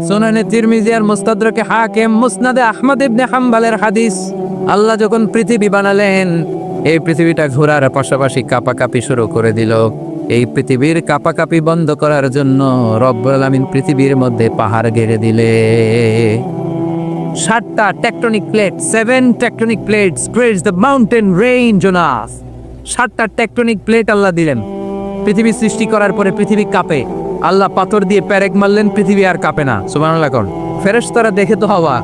সুনানে তিরমিজি আর মুস্তাদরাকে হাকিম, মুসনাদে আহমদ ইবনে হাম্বলের হাদিস। আল্লাহ যখন পৃথিবী বানালেন, এই পৃথিবীটা ঘোরার পাশাপাশি কাঁপাকাঁপি শুরু করে দিল। এই পৃথিবীর কাঁপাকাঁপি বন্ধ করার জন্য রব্বুল আলামিন পৃথিবীর মধ্যে পাহাড় গেড়ে দিলে। 7টা tectonic plate, 7 tectonic plates creates the mountain range on earth. 7টা টেকটনিক প্লেট আল্লাহ দিলেন। পৃথিবী সৃষ্টি করার পরে পৃথিবী কাঁপে, আল্লাহ পাথর দিয়ে পেরেক মারলেন, পৃথিবী আর কাঁপে না। সুবহানাল্লাহ কোন ফেরেশতারা দেখে তো হওয়া।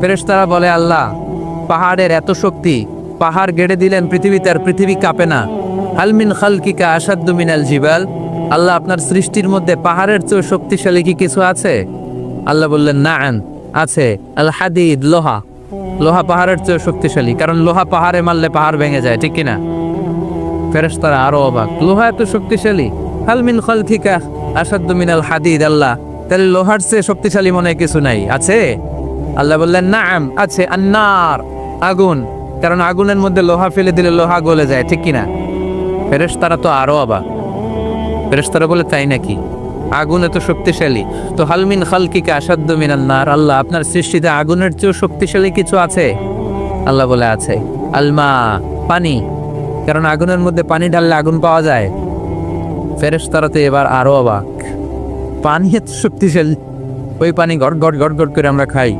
ফেরেশতারা বলে, আল্লাহ পাহাড়ের এত শক্তি, পাহাড় গেড়ে দিলেন পৃথিবীতে, আর পৃথিবী কাঁপে না। হাল মিন খালকিকা আশাদ্দু মিনাল জিবাল, আল্লাহ আপনার সৃষ্টির মধ্যে পাহাড়ের চেয়ে শক্তিশালী কি কিছু আছে? আল্লাহ বললেন, নাআম, আছে। আল হাদিদ, লোহা। লোহা পাহাড়ের চেয়ে শক্তিশালী, কারণ লোহা পাহাড়ে মারলে পাহাড় ভেঙে যায়, ঠিক কিনা? ফেরেশতারা আরো অবাক, লোহা এত শক্তিশালী? হাল মিন খালকিকা আশাদ্দু মিনাল হাদিদ, আল্লাহ তাহলে লোহার চেয়ে শক্তিশালী মনে হয় কিছু নাই, আছে? আল্লাহ বললেন, নাআম, আছে। আন্নার, আগুন, কারণ আগুনের মধ্যে লোহা ফেলে দিলে লোহা গলে যায়, ঠিক কিনা? ফেরেশতারা তো আরো অবাক। ফেরেশতারা বলে, তাই নাকি? আগুন এত শক্তিশালী, তো হাল মিন খালকিকা আশাদ্দু মিনান নার, আল্লাহ আপনার সৃষ্টিতে আগুনের চেয়েও শক্তিশালী কিছু আছে? আল্লাহ বলে, আছে। আলমা, পানি, কারণ আগুনের মধ্যে পানি ঢাললে আগুন পাওয়া যায়। ফেরেশতারা তো এবার আরো অবাক, পানি এত শক্তিশালী, ওই পানি গড় গড় গড় গড় করে আমরা খাই,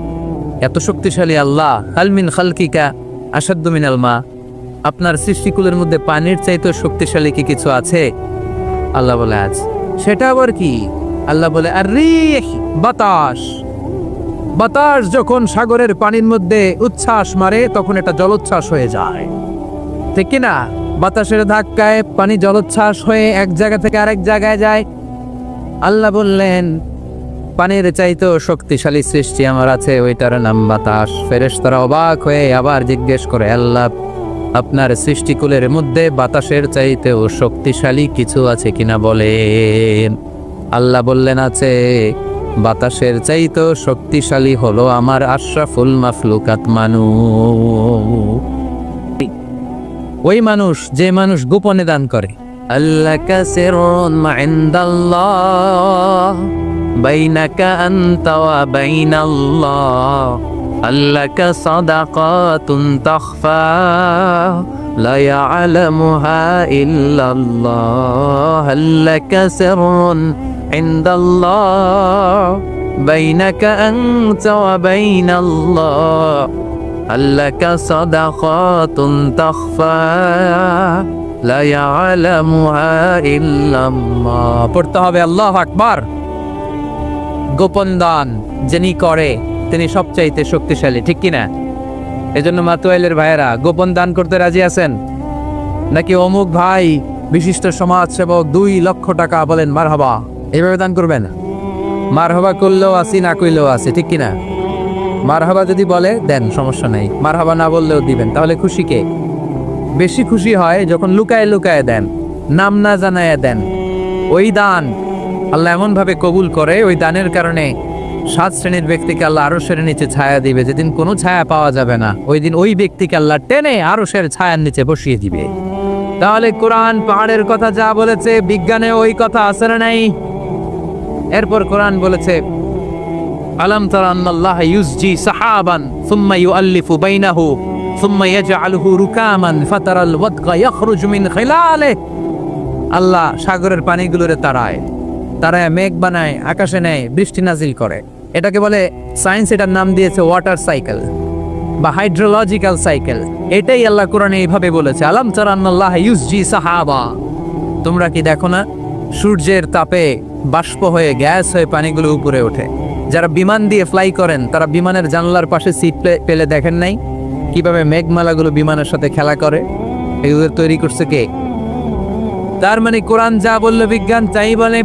এত শক্তিশালী আল্লাহ। হাল মিন খালকিকা আশাদ্দু মিনাল মা, আপনার সৃষ্টিকুলের মধ্যে পানির চাইতে শক্তিশালী কি কিছু আছে? আল্লাহ বলে, আছে। সেটা আবার কি? আল্লাহ বলে, আর-রিহ, বাতাস। বাতাস যখন সাগরের পানির মধ্যে উচ্ছ্বাস মারে, তখন এটা জলোচ্ছ্বাস হয়ে যায়, ঠিক কিনা? বাতাসের ধাক্কায় পানি জলোচ্ছ্বাস হয়ে এক জায়গা থেকে আরেক জায়গায় যায়। আল্লাহ বললেন, পানির চাইতেও শক্তিশালী সৃষ্টি আমার আছে, ওইটার নাম বাতাস। ফেরেশতারা অবাক হয়ে আবার জিজ্ঞেস করে, আল্লাহ আপনার সৃষ্টিকুলের মধ্যে বাতাসের চাইতেও শক্তিশালী কিছু আছে কিনা বলেন। আল্লাহ বললেন, আছে। বাতাসের চাইতেও শক্তিশালী হলো আমার আশরাফুল মাখলুকাত মানুষ, ওই মানুষ যে মানুষ গোপনে দান করে। আল্লাহ কাসিরুন ইনদাল্লাহ বাইনাকা আনতা ওয়া বাইনাল্লাহ, আল্লাকা সাদাকাতুন তাখফা লা ইয়ালামুহা ইল্লাল্লাহ, আল্লাকা সিররুন ইনদাল্লাহ বাইনাকা আনতা ওয়া বাইনাল্লাহ, আল্লাকা সাদাকাতুন তাখফা লা ইয়ালামুহা ইল্লাল্লাহ। পড়তে হবে আল্লাহু আকবার। গোপন দান যিনি করে তিনি সবচাইতে শক্তিশালী, ঠিক কিনা? এজন্য মাতুয়াইলের ভাইয়েরা, গোপন দান করতে রাজি আছেন নাকি? অমুক ভাই বিশিষ্ট সমাজসেবক 2 লক্ষ টাকা, বলেন মারহাবা, এইভাবে দান করবেন? মারহাবা করলেও আসি, না কইলেও আসি, ঠিক কিনা? মারহাবা যদি বলে দেন, সমস্যা নাই। মারহাবা না বললেও দিবেন। তাহলে খুশি কে? বেশি খুশি হয় যখন লুকায় লুকায় দেন, নাম না জানায় দেন। ওই দান আল্লাহ এমন ভাবে কবুল করে, ওই দানের কারণে 7 শ্রেণীর ব্যক্তিকে আল্লাহ আরশের নিচে ছায়া দিবে। যেদিন কোনো ছায়া পাওয়া যাবে না, ওই দিন ওই ব্যক্তিকে আল্লাহ টেনে আরশের ছায়ার নিচে বসিয়ে দিবে। তাহলে কোরআন পাহাড়ের কথা যা বলেছে, বিজ্ঞানে ওই কথা আছে না নাই? এরপর কোরআন বলেছে, আলাম তারা আন্নাল্লাহ ইউসজি সাহাবান সুম্মা ইউআল্লিফু বাইনাহু সুম্মা ইয়াজআলুহু রুকামান ফাতারাল ওয়াদকা ইয়াখরুজু মিন খিলালিহি, আল্লাহ সাগরের পানিগুলোরে তারায় মেঘ বানায়, আকাশে নেয়, বৃষ্টি নাজিল করে। এটাকে বলে সায়েন্স, এটার নাম দিয়েছে ওয়াটার সাইকেল বা হাইড্রোলজিক্যাল সাইকেল। এটাই আল্লাহ কোরআনে এইভাবে বলেছে, আলাম তারা আন্নাল্লাহ ইউসজি সাহাবা, তোমরা কি দেখো না সূর্যের তাপে বাষ্প হয়ে গ্যাস হয়ে পানিগুলো উপরে ওঠে। যারা বিমান দিয়ে ফ্লাই করেন তারা বিমানের জানলার পাশে সিট পেলে দেখেন নাই কিভাবে মেঘমালাগুলো বিমানের সাথে খেলা করে? এগুলো তৈরি করছে কে? তার মানে কোরআন যা বললো বিজ্ঞান তাই বলে।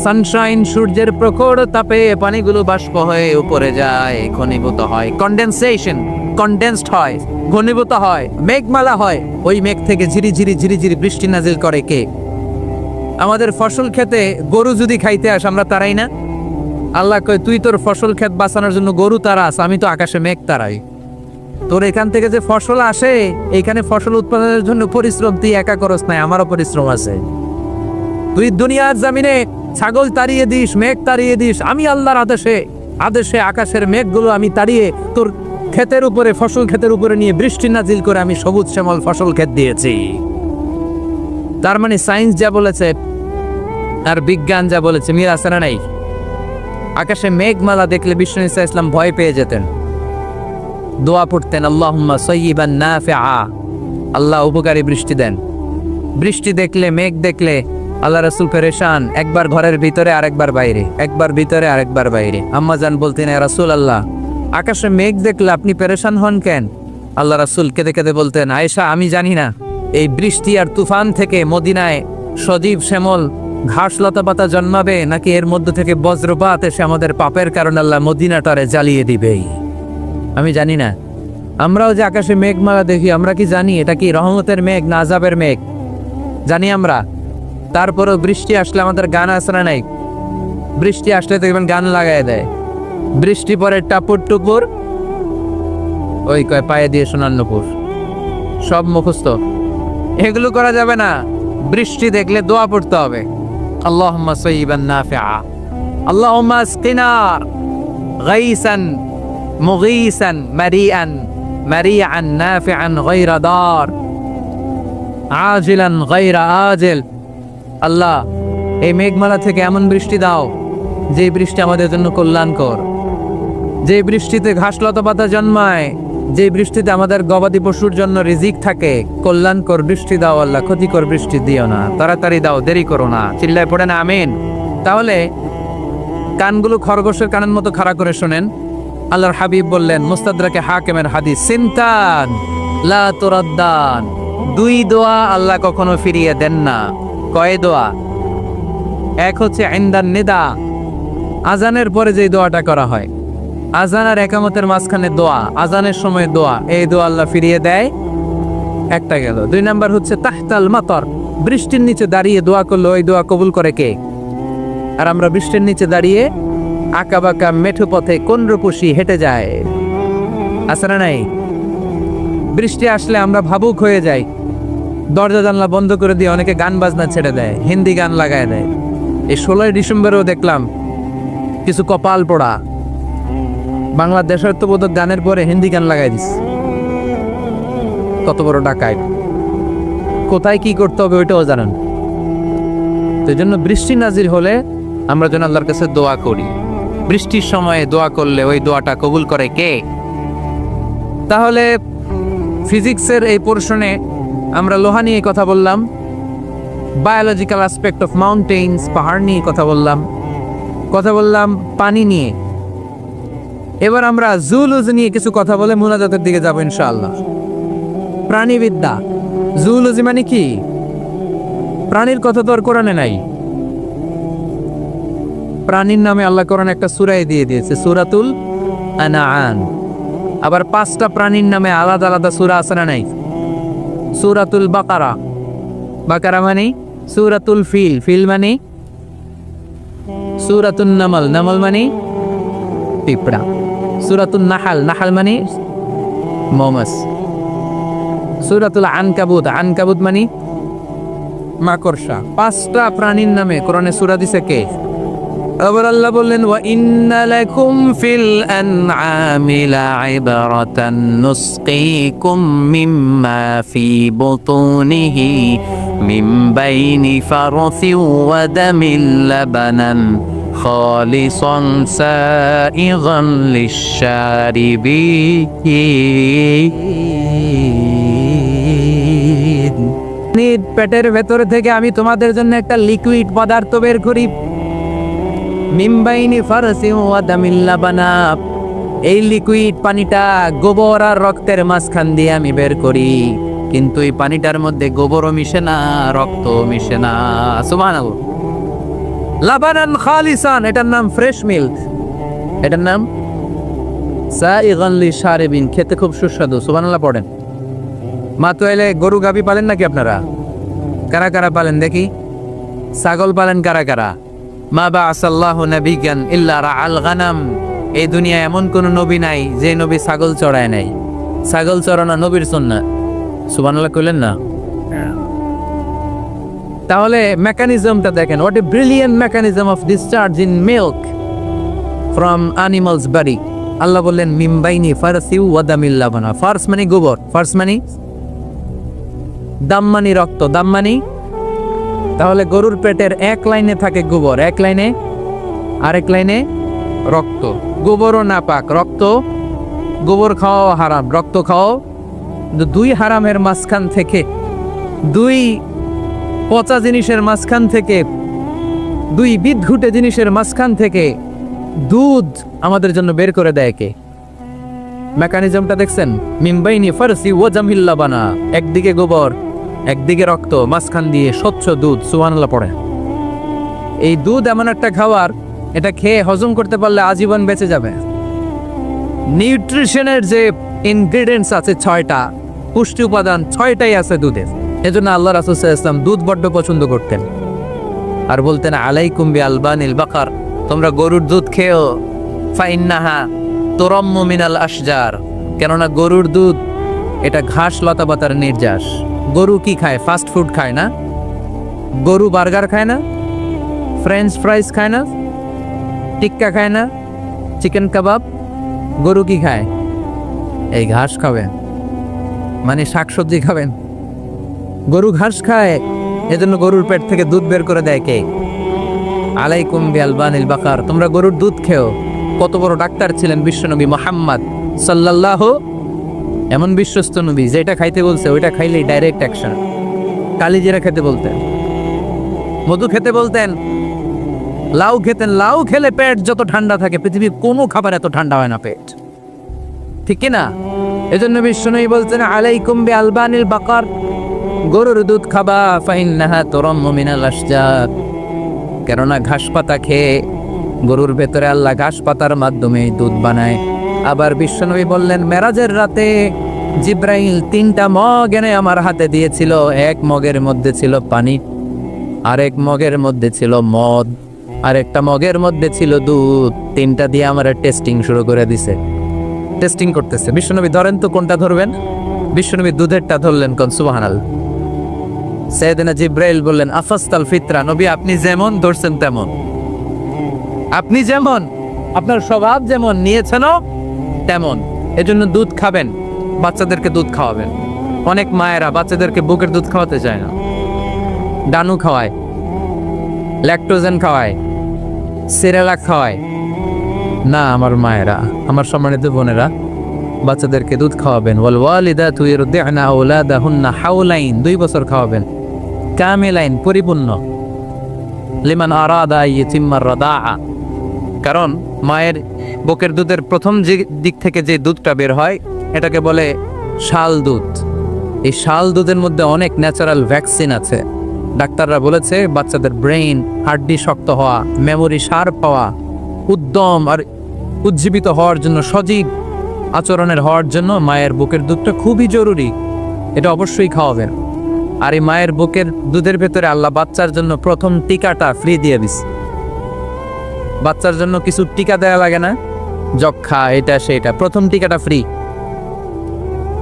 সানশাইন, সূর্যের প্রখর তাপে পানিগুলো বাষ্প হয়ে উপরে যায়, ঘনীভূত হয়, কন্ডেনসেশন, কন্ডেন্সড হয়, ঘনীভূত হয়, মেঘমালা হয়। ওই মেঘ থেকে ঝিরি ঝিরি ঝিরি ঝিরি বৃষ্টি নাজিল করে কে? আমাদের ফসল খেতে গরু যদি খাইতে আসে আমরা তারাই না? আল্লাহ কয়, তুই তোর ফসল ক্ষেত বাঁচানোর জন্য গরু তারাস, আমি তো আকাশে মেঘ তারাই। তোর এখান থেকে যে ফসল আসে, এইখানে ফসল উৎপাদনের জন্য পরিশ্রম তুই একা করস নাই, আমারও পরিশ্রম আছে। তুই দুনিয়ার জমিনে ছাগল তাড়িয়ে দিস, মেঘ তাড়িয়ে দিস, আমি আল্লাহর আদেশে আদেশে আকাশের মেঘগুলো আমি তাড়িয়ে তোর ক্ষেতের উপরে, ফসল ক্ষেতের উপরে নিয়ে বৃষ্টি নাজিল করে আমি সবুজ শ্যামল ফসল ক্ষেত দিয়েছি। তার মানে সায়েন্স যা বলেছে আর বিজ্ঞান যা বলেছে মিল আছে না নাই? আকাশে মেঘমালা দেখলে বিষ্ণু ঈসা ইসলাম ভয় পেয়ে যেতেন, দোয়া পড়তেন, আল্লাহুম্মা সাইয়্যিবান নাফিআ, আল্লাহ উপকারী বৃষ্টি দেন। বৃষ্টি দেখলে, মেঘ দেখলে আল্লাহ রাসূল পেরেশান, একবার ঘরের ভিতরে আরেকবার বাইরে, একবার ভিতরে আরেকবার বাইরে। আম্মা জান বলতেন, ইয়া রাসূলুল্লাহ, আকাশে মেঘ দেখলে আপনি পেরেশান হন কেন? আল্লাহ রাসূল কেঁদে কেঁদে বলতেন, আয়েশা আমি জানি না এই বৃষ্টি আর তুফান থেকে মদিনায় সজীব শ্যামল ঘাস লতা পাতা জন্মাবে, নাকি এর মধ্য থেকে বজ্রপাত এসে আমাদের পাপের কারণে আল্লাহ মদিনাটারে জ্বালিয়ে দিবেই, আমি জানি না। আমরাও যে আকাশে মেঘমালা দেখি, আমরা কি জানি এটা কি রহমতের মেঘ না আযাবের মেঘ? জানি আমরা। তারপরেও বৃষ্টি আসলে আমাদের গান আছে না নাই? বৃষ্টি আসলে দেখবেন গান লাগায় দেয়, বৃষ্টি পরে টাপুর টুপুর, ওই কয় পায়ে দিয়ে সোনার নুপুর, সব মুখস্থ। এগুলো করা যাবে না। বৃষ্টি দেখলে দোয়া পড়তে হবে, আল্লাহুম্মা সাইয়্যিবান নাফিআ, আল্লাহুম্মা আসকিনা গাইসান মুগীসান মারিআন মারিআন নাফিআন গায়রা দার আজিলান গায়রা আজিল। আল্লাহ এই মেঘমালা থেকে এমন বৃষ্টি দাও যে বৃষ্টি আমাদের জন্য কল্যাণকর, যে বৃষ্টিতে ঘাস লতা পাতা জন্মায়, যে বৃষ্টিতে আমাদের গবাদি পশুর জন্য রিজিক থাকে। কল্যাণকর বৃষ্টি দাও আল্লাহ, ক্ষতিকর বৃষ্টি দিও না, তাড়াতাড়ি দাও, দেরি করো না। চিল্লায় পড়ে না আমিন। তাহলে কানগুলো খরগোশের কানের মতো খাড়া করে শোনেন। আল্লাহর হাবিব বললেন, মুস্তাদরাকে হাকিমের হাদিস, সিনতান লা তুরাদ্দান, দুই দোয়া আল্লাহ কখনো ফিরিয়ে দেন না। কয় দোয়া? এক হচ্ছে ইনদান নিদা, আজানের পরে যে দোয়াটা করা হয়, আজান আর একামতের মাঝখানে দোয়া, আজানের সময় দোয়া, এই দোয়া আল্লাহ ফিরিয়ে দেয়, একটা গেল। দুই নাম্বার হচ্ছে তাহতাল মাতর, বৃষ্টির নিচে দাঁড়িয়ে দোয়া করলে ওই দোয়া কবুল করে কে? আর আমরা বৃষ্টির নিচে দাঁড়িয়ে আঁকা বাঁকা মেঠো পথে কোন রূপসী হেঁটে যায়, আছে না নাই? বৃষ্টি আসলে আমরা ভাবুক হয়ে যাই, দরজা জানলা বন্ধ করে দিয়ে অনেকে গান বাজনা ছেড়ে দেয়, হিন্দি গান লাগায় দেয়। এই 16 ডিসেম্বরেও দেখলাম কিছু কপাল পোড়া বাংলা দেশাত্মবোধক গানের পরে হিন্দি গান লাগাই দিস। কত বড় ডাকায়, কোথায় কি করতে হবে ওইটাও জানেন। তো এই জন্য বৃষ্টি নাজির হলে আমরা যেন আল্লাহর কাছে দোয়া করি। বৃষ্টির সময়ে দোয়া করলে ওই দোয়াটা কবুল করে কে? তাহলে ফিজিক্সের এই পোর্শনে আমরা লোহা নিয়ে কথা বললাম, বায়োলজিক্যাল অ্যাসপেক্ট অফ মাউন্টেইনস, পাহাড় নিয়ে কথা বললাম পানি নিয়ে। এবার আমরা জুলজি নিয়ে কিছু কথা বলে মুনাজাতের দিকে যাব ইনশাআল্লাহ। প্রাণীবিদ্যা, জুলজি মানে কি? প্রাণীর কথা তো আর কোরআনে নাই। প্রাণীর নামে আল্লাহ কোরআনে একটা সূরা দিয়ে দিয়েছে, সূরাতুল আনআম। আবার 5টা প্রাণীর নামে আলাদা আলাদা সূরা আছে না নাই? সূরাতুল বাকারা, বাকারা মানে সূরাতুল ফিল, ফিল মানে সূরাতুন নামল, নামল মানে পিঁপড়া, সূরাতুন নাহাল, নাহাল মানে মৌমাছ, সূরাতুল আনকাবুত, আনকাবুত মানে মাকড়সা। 5টা প্রাণীর নামে কোরআনে সূরা দিছে কে? আবার আল্লাহ বললেন, ওয়া ইন্না লাকুম ফিল আনআমি লাইবরাতান নুসকিকুম মিম্মা ফি বুতুনিহি মিন বাইনি ফারসিন ওয়া দামিল লাবানান খালিসান সাইগান লিশ-শারিবিন। পেটের ভেতর থেকে আমি তোমাদের জন্য একটা লিকুইড পদার্থ বের করি, মিম্বাইনি ফারসি ওয়া দামিল লাবানা, এই লিকুইড পানিটা গোবর আর রক্তের মাঝখান দিয়ে আমি বের করি, কিন্তু এই পানিটার মধ্যে গোবরও মিশে না, রক্তও মিশে না। সুবহানাল্লাহ। লাবানান খালিসান, এটার নাম ফ্রেশ মিল্ক, এটার নাম সাইগান লিশ-শারিবিন, খেতে খুব সুস্বাদু। সুবহানাল্লাহ পড়েন। মা তো এলে গরু গাভী পালেন নাকি আপনারা? কারা কারা পালেন দেখি? ছাগল পালেন কারা কারা? মা বাআসাল্লাহু নাবিয়্যান ইল্লা রাআল গানাম, এই দুনিয়ায় এমন কোন নবী নাই যে নবী ছাগল চড়ায় নাই। ছাগল চড়ানো নবীর সুন্নাত। সুবহানাল্লাহ কইলেন না? তাহলে মেকানিজমটা দেখেন, what a brilliant mechanism of discharge in milk from animals body. Allah বললেন মিমবাইনি ফারসিউ ওয়া দামিল লাবানা। ফার্স মানে গোবর, ফার্স মানে দাম মানে রক্ত, দাম মানে, তাহলে গরুর পেটের এক লাইনে থাকে গোবর, এক লাইনে, আরেক লাইনে রক্ত। গোবরও নাপাক, রক্ত, গোবর খাওয়াও হারাম, রক্ত খাওয়াও। দুই হারামের মাঝখান থেকে, দুই পচা জিনিসের মাঝখান থেকে, দুই বিদঘুটে জিনিসের মাঝখান থেকে দুধ আমাদের জন্য বের করে দেয় কে? মেকানিজমটা দেখছেন? মিমবাইনি ফারসি ওয়া জামিল লাবানা, একদিকে গোবর একদিকে রক্ত, মাঝখান দিয়ে স্বচ্ছ দুধ, সুবহানাল্লাহ পড়ে। এই দুধ এমন একটা খাবার, এটা খেয়ে হজম করতে পারলে আজীবন বেঁচে যাবে। নিউট্রিশনের যে ইনগ্রেডিয়েন্টস আছে 6টা, পুষ্টি উপাদান 6টাই আছে দুধের। এজন্য আল্লাহ রাসূল সাল্লাল্লাহু আলাইহি ওয়াসাল্লাম দুধ বড্ড পছন্দ করতেন, আর বলতেন আলাইকুম বি আলবানিল বাকার, তোমরা গরুর দুধ খেও, ফাইন্নাহা তুরাম্মু মিনাল আশজার, কেননা গরুর দুধ এটা ঘাস লতা পাতার নির্যাস। গরু কি খায়? ফাস্ট ফুড খায় না? গরু বার্গার খায় না? ফ্রেঞ্চ ফ্রাইজ খায় না? টিক্কা খায় না? চিকেন কাবাব? গরু কি খায়? এই ঘাস খাবেন, মানে শাকসবজি খাবেন। গরু ঘাস খায়, এজন্য গরুর পেট থেকে দুধ বের করে দেয় কে? আলাইকুম বি আলবানিল বাকার, তোমরা গরুর দুধ খেও। কত বড় ডাক্তার ছিলেন বিশ্বনবী মুহাম্মদ সাল্লাল্লাহু, এমন বিশ্বস্ত নবী, যেটা খাইতে বলছে ওইটা খাইলেই ডাইরেক্ট অ্যাকশন। কালিজিরা খেতে বলতেন, মধু খেতে বলতেন, লাউ খেতেন। লাউ খেলে পেট যত ঠান্ডা থাকে, পৃথিবীর কোনো খাবার এত ঠান্ডা হয় না পেট, ঠিক কি না? এজন্য বিশ্বনবী বলতেন আলাইকুম বি আলবানিল বাকার, গরুর দুধ খাবা, ফাইন্নাহা তুরাম্মু মিনাল আশজার, কেননা ঘাস পাতা খেয়ে গরুর ভেতরে আল্লাহ ঘাস পাতার মাধ্যমে দুধ বানায়। আবার বিশ্বনবী বললেন মেরাজের রাতে জিব্রাইল 3টা মগ এনে আমার হাতে দিয়েছিল, এক মগের মধ্যে ছিল পানি, আরেক মগের মধ্যে ছিল মদ, আরেকটা মগের মধ্যে ছিল দুধ। 3টা দিয়ে আমার টেস্টিং শুরু করে দিছে, টেস্টিং করতেছে। বিশ্বনবী ধরেন তো কোনটা ধরবেন? বিশ্বনবী দুধেরটা ধরলেন, কোন সুবহানাল্লাহ। সাইয়েদনা জিব্রাইল বললেন আফাস্তাল ফিতরা, নবী আপনি যেমন ধরছেন তেমন, আপনি যেমন, আপনার স্বভাব যেমন নিয়েছেন তেমন, এজন্য দুধ খাবেন, বাচ্চাদেরকে দুধ খাওয়াবেন। অনেক মায়েরা বাচ্চাদেরকে বুকের দুধ খাওয়াতে চায় না, ডানু খাওয়ায়, ল্যাকটোজেন খাওয়ায়, সিরেলাক খাওয়ায় না। আমার মায়েরা, আমার সম্মানিত বোনেরা, বাচ্চাদেরকে দুধ খাওয়াবেন। ওয়াল ওয়ালিদাতু ইরদি'না আওলাদাহুন্না হাওলাইন, 2 বছর খাওয়াবেন, কামিলাইন, পরিপূর্ণ, লিমান আরাদা ইয়াতিম্মার রাদাআ, কারণ মায়ের বুকের দুধের প্রথম যে দিক থেকে যে দুধটা বের হয় এটাকে বলে শাল দুধ। এই শাল দুধের মধ্যে অনেক ন্যাচারাল ভ্যাকসিন আছে। ডাক্তাররা বলেছে বাচ্চাদের ব্রেইন, হাড্ডি শক্ত হওয়া, মেমোরি শার্প হওয়া, উদ্যম আর উজ্জীবিত হওয়ার জন্য, সজীব আচরণের হওয়ার জন্য মায়ের বুকের দুধটা খুবই জরুরি, এটা অবশ্যই খাওয়াবেন। আর এই মায়ের বুকের দুধের ভেতরে আল্লাহ বাচ্চার জন্য প্রথম টিকাটা ফ্রি দিয়ে দিছে। বাচ্চার জন্য কিছু টিকা দেওয়া লাগে না, যক্ষা এটা সেটা, প্রথম টিকাটা ফ্রি।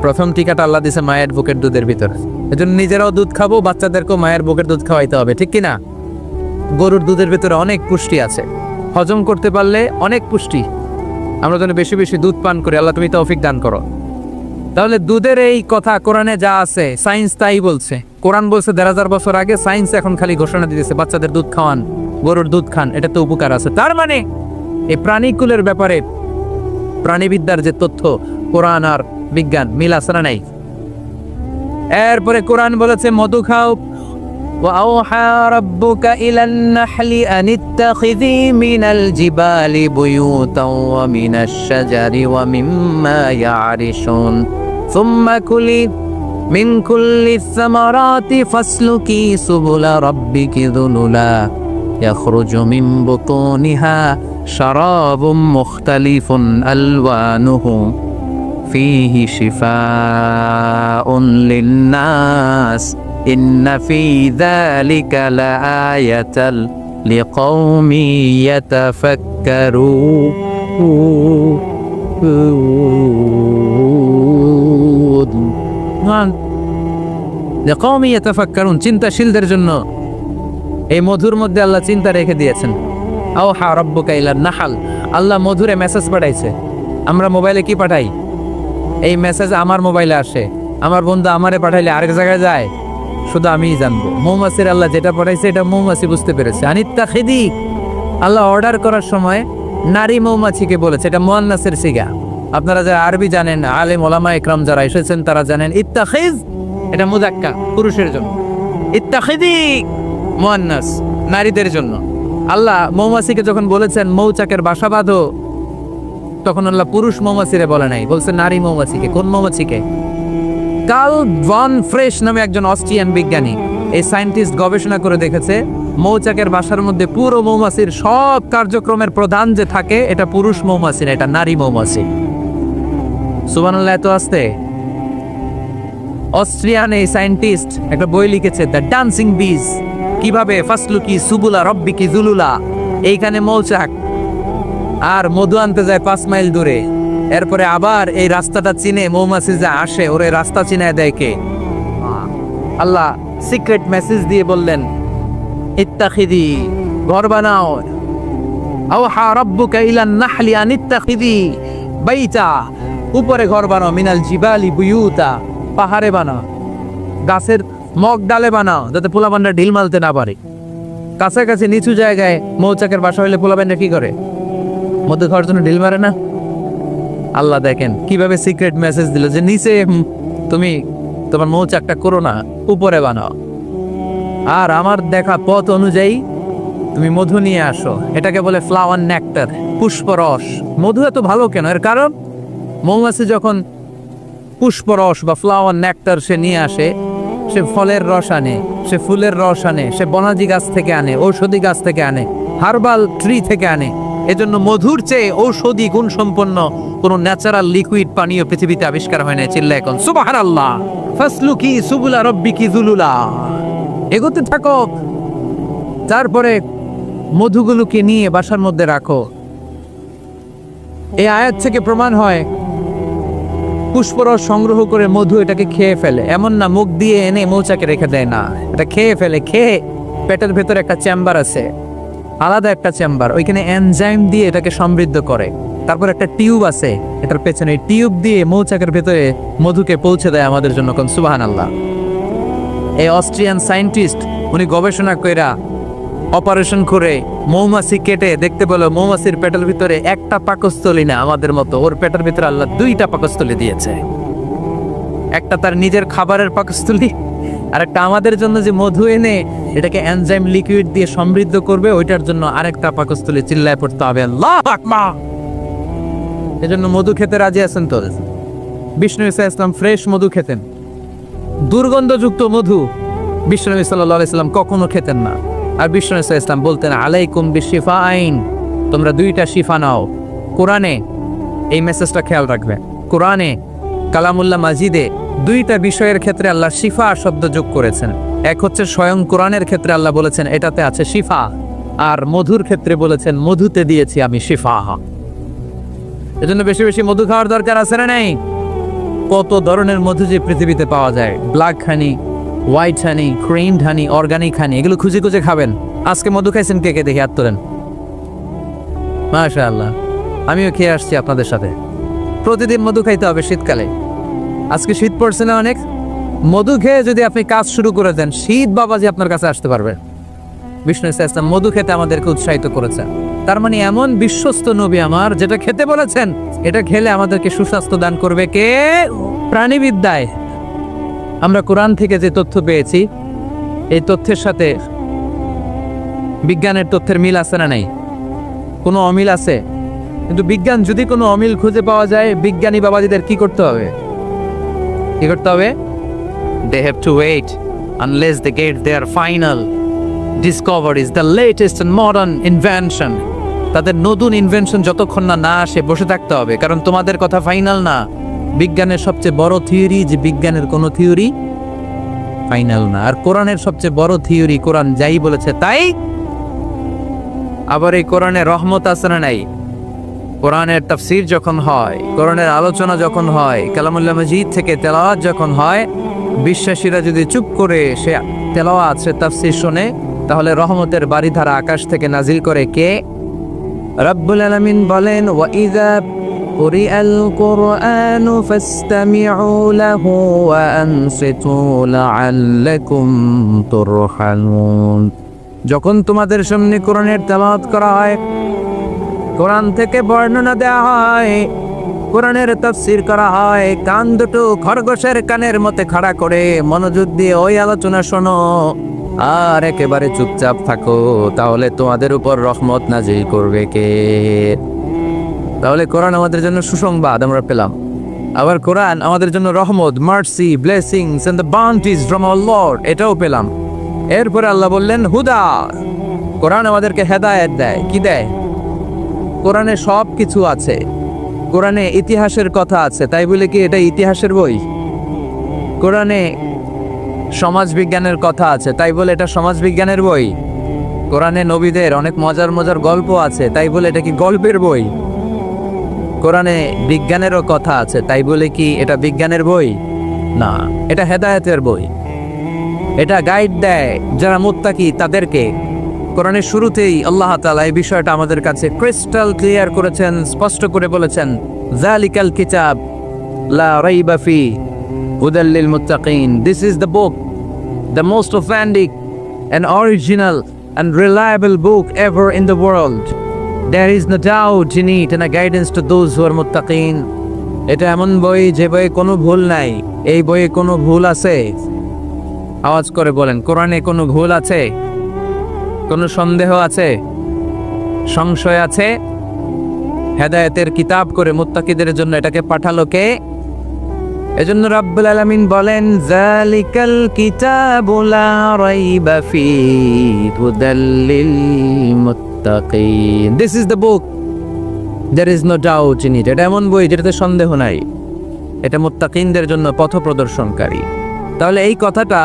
প্রথম টিকাটা আল্লাহ দিছে মায়ের বুকের দুধের ভিতরে। এজন্য নিজেরাও দুধ খাবো, বাচ্চাদেরকেও মায়ের বুকের দুধ খাওয়াইতে হবে, ঠিক কিনা? গরুর দুধের ভিতরে অনেক পুষ্টি আছে, হজম করতে পারলে অনেক পুষ্টি। আমরা যেন বেশি বেশি দুধ পান করি, আল্লাহ তুমি তৌফিক দান করো। তাহলে দুধের এই কথা কোরআনে যা আছে, সায়েন্স তাই বলছে। কোরআন বলছে 1000 বছর আগে, সায়েন্স এখন খালি ঘোষণা দিতেছে বাচ্চাদের দুধ খাওয়ান, গরুর দুধ খান, এটা তো উপকার আছে। তার মানে এই প্রাণীকুলের ব্যাপারে প্রাণীবিদ্যার যে তথ্য, কোরআন আর বিজ্ঞান মিল আছে না নাই? এরপরে কোরআন বলেছে মধু খাও। وأوحى ربك إلى النحل أن اتخذي من الجبال بيوتا ومن الشجر ومما يعرشون ثم كلي من كل الثمرات فاسلكي سبل ربك ذللا يخرج من بطونها شراب مختلف ألوانه فيه شفاء للناس إن في ذلك لآية لقوم يتفكرون لقوم يتفكرون চিন্তাশীলদের জন্য এই মধুর মধ্যে আল্লাহ চিন্তা রেখে দিয়েছেন। আওহা রাব্বুকা ইলান নাহাল, আল্লাহ মধুরে মেসেজ পাঠাইছে। আমরা মোবাইলে কি পাঠাই? এই মেসেজ আমার মোবাইলে আসে, আমার বন্ধু আমারে পাঠাইলে আরেক জায়গায় যায়, শুধু আমিই জানবো। মৌমাছির আল্লাহ যেটা পাঠাইছে এটা মৌমাছি বুঝতে পেরেছে। আনিত্তাখিদি, আল্লাহ অর্ডার করার সময় নারী মৌমাছিকে বলেছে, এটা মুয়ান্নাসের সিগা। আপনারা যারা আরবি জানেন, আলেম ওলামা ইকরাম যারা এসেছেন তারা জানেন ইত্তাখিজ এটা মুযাক্কার, পুরুষের জন্য। ইত্তাখিদি মুয়ান্নাস, নারীদের জন্য। আল্লাহ মৌমাছিকে যখন বলেছেন মৌচাকের বাসা বাঁধো, তখন আল্লাহ পুরুষ মৌমাছিরে বলে নাই, বলছে নারী মৌমাছিকে। কোন মৌমাছিকে? কার্ল ভন ফ্রেশ নামে একজন অস্ট্রিয়ান বিজ্ঞানী, এই সায়েন্টিস্ট গবেষণা করে দেখেছে মৌচাকের বাসার মধ্যে পুরো মৌমাছির সব কার্যক্রমের প্রধান যে থাকে এটা পুরুষ মৌমাছি না, এটা নারী মৌমাছি। সুবহানাল্লাহ, এত আসতে। অস্ট্রিয়ান এই সায়েন্টিস্ট একটা বই লিখেছে, দ্য ডান্সিং বিজ, কিভাবে ফাসলুকি সুবুলা রব্বিকি জুলুলা। এইখানে মৌচাক আর মধু আনতে যায় 5 মাইল দূরে, এরপরে আবার এই রাস্তাটা চিনে মৌমাছি যা আসে ওরে রাস্তা চিনায় দেয় কে? আল্লাহ সিক্রেট মেসেজ দিয়ে বললেন ইত্তাখিদি, ঘর বানাও। আওহা রাব্বুকা ইলান নাহলি আন ইত্তাখিদি বাইতা, উপরে ঘর বানাও, মিনাল জিবালি বুয়ুতা, পাহাড়ে বানাও, গাছের মগ ডালে বানাও, যাতে পোলাপানরা ঢিল মারতে না পারে। কাছাকাছি নিচু জায়গায় মৌচাকের বাসা হইলে পোলাপানরা কি করে? মধ্যে ঘর জন্য ঢিল মারে না? আল্লাহ দেখেন কিভাবে সিক্রেট মেসেজ দিল যে নিচে তুমি তোমার মৌচাকটা করো না, উপরে বানাও। আর আমার দেখা পথ অনুযায়ী তুমি মধু নিয়ে আসো, এটাকে বলে ফ্লাওয়ার নেক্টার, পুষ্পরস। মধু এত ভালো কেন? এর কারণ মৌমাছি যখন পুষ্পরস বা ফ্লাওয়ার নেক্টার সে নিয়ে আসে, সে ফলের রস আনে, সে ফুলের রস আনে, সে বনাজি গাছ থেকে আনে, ঔষধি গাছ থেকে আনে, হার্বাল ট্রি থেকে আনে। এজন্য মধুর চেয়ে ঔষধি গুণ সম্পন্ন কোন ন্যাচারাল লিকুইড পানীয় পৃথিবীতে আবিষ্কার হয় না। চিল্লা এখন সুবহানাল্লাহ। ফাসলুকি সুবুলা রব্বিকি যুলুলা, এগোতে থাকো। তারপরে মধুগুলোকে নিয়ে বাসার মধ্যে রাখো। এই আয়াত থেকে প্রমাণ হয় পুষ্পরস সংগ্রহ করে মধু এটাকে খেয়ে ফেলে, এমন না মুখ দিয়ে এনে মৌচাকে রেখে দেয়, না, এটা খেয়ে ফেলে। খেয়ে পেটের ভেতরে একটা চেম্বার আছে, আলাদা একটা চেম্বার, ওইখানে এনজাইম দিয়ে এটাকে সমৃদ্ধ করে। তারপর একটা টিউব আছে এটার পেছনে, টিউব দিয়ে মৌচাকের ভেতরে মধুকে পৌঁছে দেয় আমাদের জন্য। কোন সুবহানাল্লাহ। এই অস্ট্রিয়ান সায়েন্টিস্ট উনি গবেষণা কইরা অপারেশন করে মৌমাছি কেটে দেখতে পেল মৌমাছির পেটের ভিতরে একটা পাকস্থলী না আমাদের মতো, ওর পেটের ভিতরে আল্লাহ 2টা পাকস্থলী দিয়েছে। একটা তার নিজের খাবারের পাকস্থলী, আর একটা আমাদের জন্য যে মধু এনে এটাকে এনজাইম লিকুইড দিয়ে সমৃদ্ধ করবে, ওইটার জন্য আরেকটা পাকস্থলী। চিল্লায় পড়তে হবে আল্লাহু আকবার। এজন্য মধু খেতে রাজি আছেন তো? বিষ্ণু ঈসা ইসলাম ফ্রেশ মধু খেতেন, দুর্গন্ধযুক্ত মধু বিষ্ণু সাল্লাল্লাহু আলাইহি সাল্লাম কখনো খেতেন না। আর বিষ্ণু ঈসা ইসলাম বলতেন আলাইকুম বিশিফাইন, তোমরা 2টা শিফা নাও। কোরআনে এই মেসেজটা খেয়াল রাখবে, কোরআনে কালামুল্লাহ মাজিদে 2টা বিষয়ের ক্ষেত্রে আল্লাহ শিফা শব্দ যোগ করেছেন। এক হচ্ছে স্বয়ং কোরআনের ক্ষেত্রে আল্লাহ বলেছেন এটাতে আছে শিফা, আর মধুর ক্ষেত্রে বলেছেন মধুতে দিয়েছি আমি শিফা। এজন্য বেশি বেশি মধু খাওয়ার দরকার আছে না নাই? কত ধরনের মধু যে পৃথিবীতে পাওয়া যায়, ব্ল্যাক হানি, হোয়াইট হানি, ক্রিমড হানি, অর্গানিক হানি, এগুলো খুঁজে খুঁজে খাবেন। আজকে মধু খাইছেন কে কে? দেখি হাত তোলেন। মাশাআল্লাহ, আমিও খেয়ে আসছি আপনাদের সাথে। প্রতিদিন মধু খাইতে হবে শীতকালে। আজকে শীত পড়ছে না অনেক? মধু খেয়ে যদি আপনি কাজ শুরু করে দেন, শীত বাবাজি আপনার কাছে আসতে পারবে। বিষ্ণু ঈসা ইসলাম মধু খেতে আমাদেরকে উৎসাহিত করেছেন। তার মানে এমন বিশ্বস্ত নবী আমার, যেটা খেতে বলেছেন এটা খেলে আমাদেরকে সুস্বাস্থ্য দান করবে কে? প্রাণীবিদ্যায় আমরা কোরআন থেকে যে তথ্য পেয়েছি, এই তথ্যের সাথে বিজ্ঞানের তথ্যের মিল আছে না নাই? কোনো অমিল আছে? কিন্তু বিজ্ঞান যদি কোনো অমিল খুঁজে পাওয়া যায়, বিজ্ঞানী বাবাজিদের কি করতে হবে? কি করতে হবে? They have to wait unless they get their final discoveries, the latest and modern invention. তাদের নতুন ইনভেনশন যতক্ষণ না আসে বসে থাকতে হবে, কারণ তোমাদের কথা ফাইনাল না। বিজ্ঞানের সবচেয়ে বড় থিওরি যে বিজ্ঞানের কোনো থিওরি ফাইনাল না। আর কোরআনের সবচেয়ে বড় থিওরি, কোরআন যাই বলেছে তাই। আবার এই কোরআনে রহমত আছে না নাই? কোরআনের তাফসীর যখন হয়, কোরআনের আলোচনা যখন হয়, কালামুল্লাহ মাজিদ থেকে তেলাওয়াত যখন হয়, বিশ্বাসীরা যদি চুপ করে সে তেলাওয়াত, সে তাফসীর শুনে, তাহলে রহমতের বারিধারা আকাশ থেকে নাজিল করে কে? রব্বুল আলামিন বলেন, ওয়া ইযা কুরিআল কুরআনু ফাসতামিউ লাহু ওয়া আনসিতু লাআল্লাকুম তুরহামুন। যখন তোমাদের সামনে কোরআনের তেলাওয়াত করা হয়, কোরআন থেকে বর্ণনা দেওয়া হয়, কোরআনের তাফসীর করা হয়, কান দুটো খরগোশের কানের মতে খাড়া করে মনোযোগ দিয়ে ওই আলোচনা শোনো আর একেবারে চুপচাপ থাকো, তাহলে তোমাদের উপর রহমত নাজিল করবে কে? তাহলে কোরআন আমাদের জন্য সুসংবাদ আমরা পেলাম। আবার কোরআন আমাদের জন্য রহমত, mercy, blessings and the bounties from our Lord, এটাও পেলাম। এরপরে আল্লাহ বললেন হুদা, কোরআন আমাদেরকে হেদায়েত দেয়। কি দেয়? কোরআনে সব কিছু আছে। কোরআনে ইতিহাসের কথা আছে, তাই বলে কি এটা ইতিহাসের বই? কোরআনে সমাজ বিজ্ঞানের কথা আছে, তাই বলে এটা সমাজ বিজ্ঞানের বই? কোরআনে নবীদের অনেক মজার মজার গল্প আছে, তাই বলে এটা কি গল্পের বই? কোরআনে বিজ্ঞানেরও কথা আছে, তাই বলে কি এটা বিজ্ঞানের বই? না, এটা হেদায়েতের বই। এটা গাইড দেয় যারা মুত্তাকি তাদেরকে। কোরআনের শুরুতেই আল্লাহ তাআলা এই বিষয়টা আমাদের কাছে ক্রিস্টাল ক্লিয়ার করেছেন, স্পষ্ট করে বলেছেন, যালিকাল কিতাব লা রাইবা ফি হুদাল লিল মুত্তাকিন। This is the book, the most authentic and original and reliable book ever in the world. There is no doubt in it and a guidance to those who are muttaqin. এটা এমন বই যে বইয়ে কোনো ভুল নাই। এই বইয়ে কোনো ভুল আছে? আওয়াজ করে বলেন, কোরআনে কোনো ভুল আছে? কোনো সন্দেহ আছে? সংশয় আছে? হেদায়েতের কিতাব করে মুত্তাকিদের জন্য এটাকে পাঠালো কে? এজন্য রাব্বুল আলামিন বলেন, যালিকাল কিতাবু লা রাইবা ফীহি হুদাল লিল মুত্তাকিন। This is the book, there is no doubt in it. এটা এমন বই যেটাতে সন্দেহ নাই। এটা মুত্তাকিনদের জন্য পথ প্রদর্শনকারী। তাহলে এই কথাটা,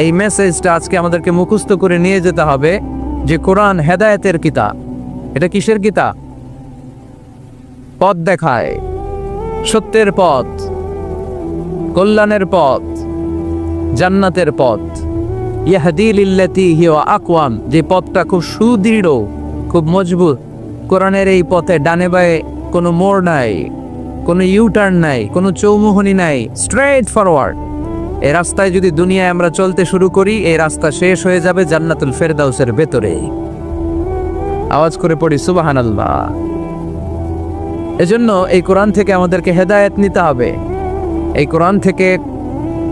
এই মেসেজটা আজকে আমাদেরকে মুখস্থ করে নিয়ে যেতে হবে যে কোরআন হেদায়েতের কিতাব। এটা কিসের কিতাব? পথ দেখায়, সত্যের পথ, কল্যাণের পথ, জান্নাতের পথ। ইয়াহদি লিল্লাতি হিয়া আকওয়াম, যে পথটা খুব সুদৃঢ়, খুব মজবুত। কোরআনের এই পথে ডানে বায়ে কোনো মোড় নাই, কোনো ইউটার্ন নাই, কোনো চৌমুহনী নাই, স্ট্রেট ফরওয়ার্ড। এই রাস্তায় যদি দুনিয়ায় আমরা চলতে শুরু করি, এই রাস্তা শেষ হয়ে যাবে জান্নাতুল ফেরদাউসের ভেতরে। আওয়াজ করে পড়ি সুবহানাল্লাহ। এজন্য এই কোরআন থেকে আমাদেরকে হেদায়েত নিতে হবে, এই কোরআন থেকে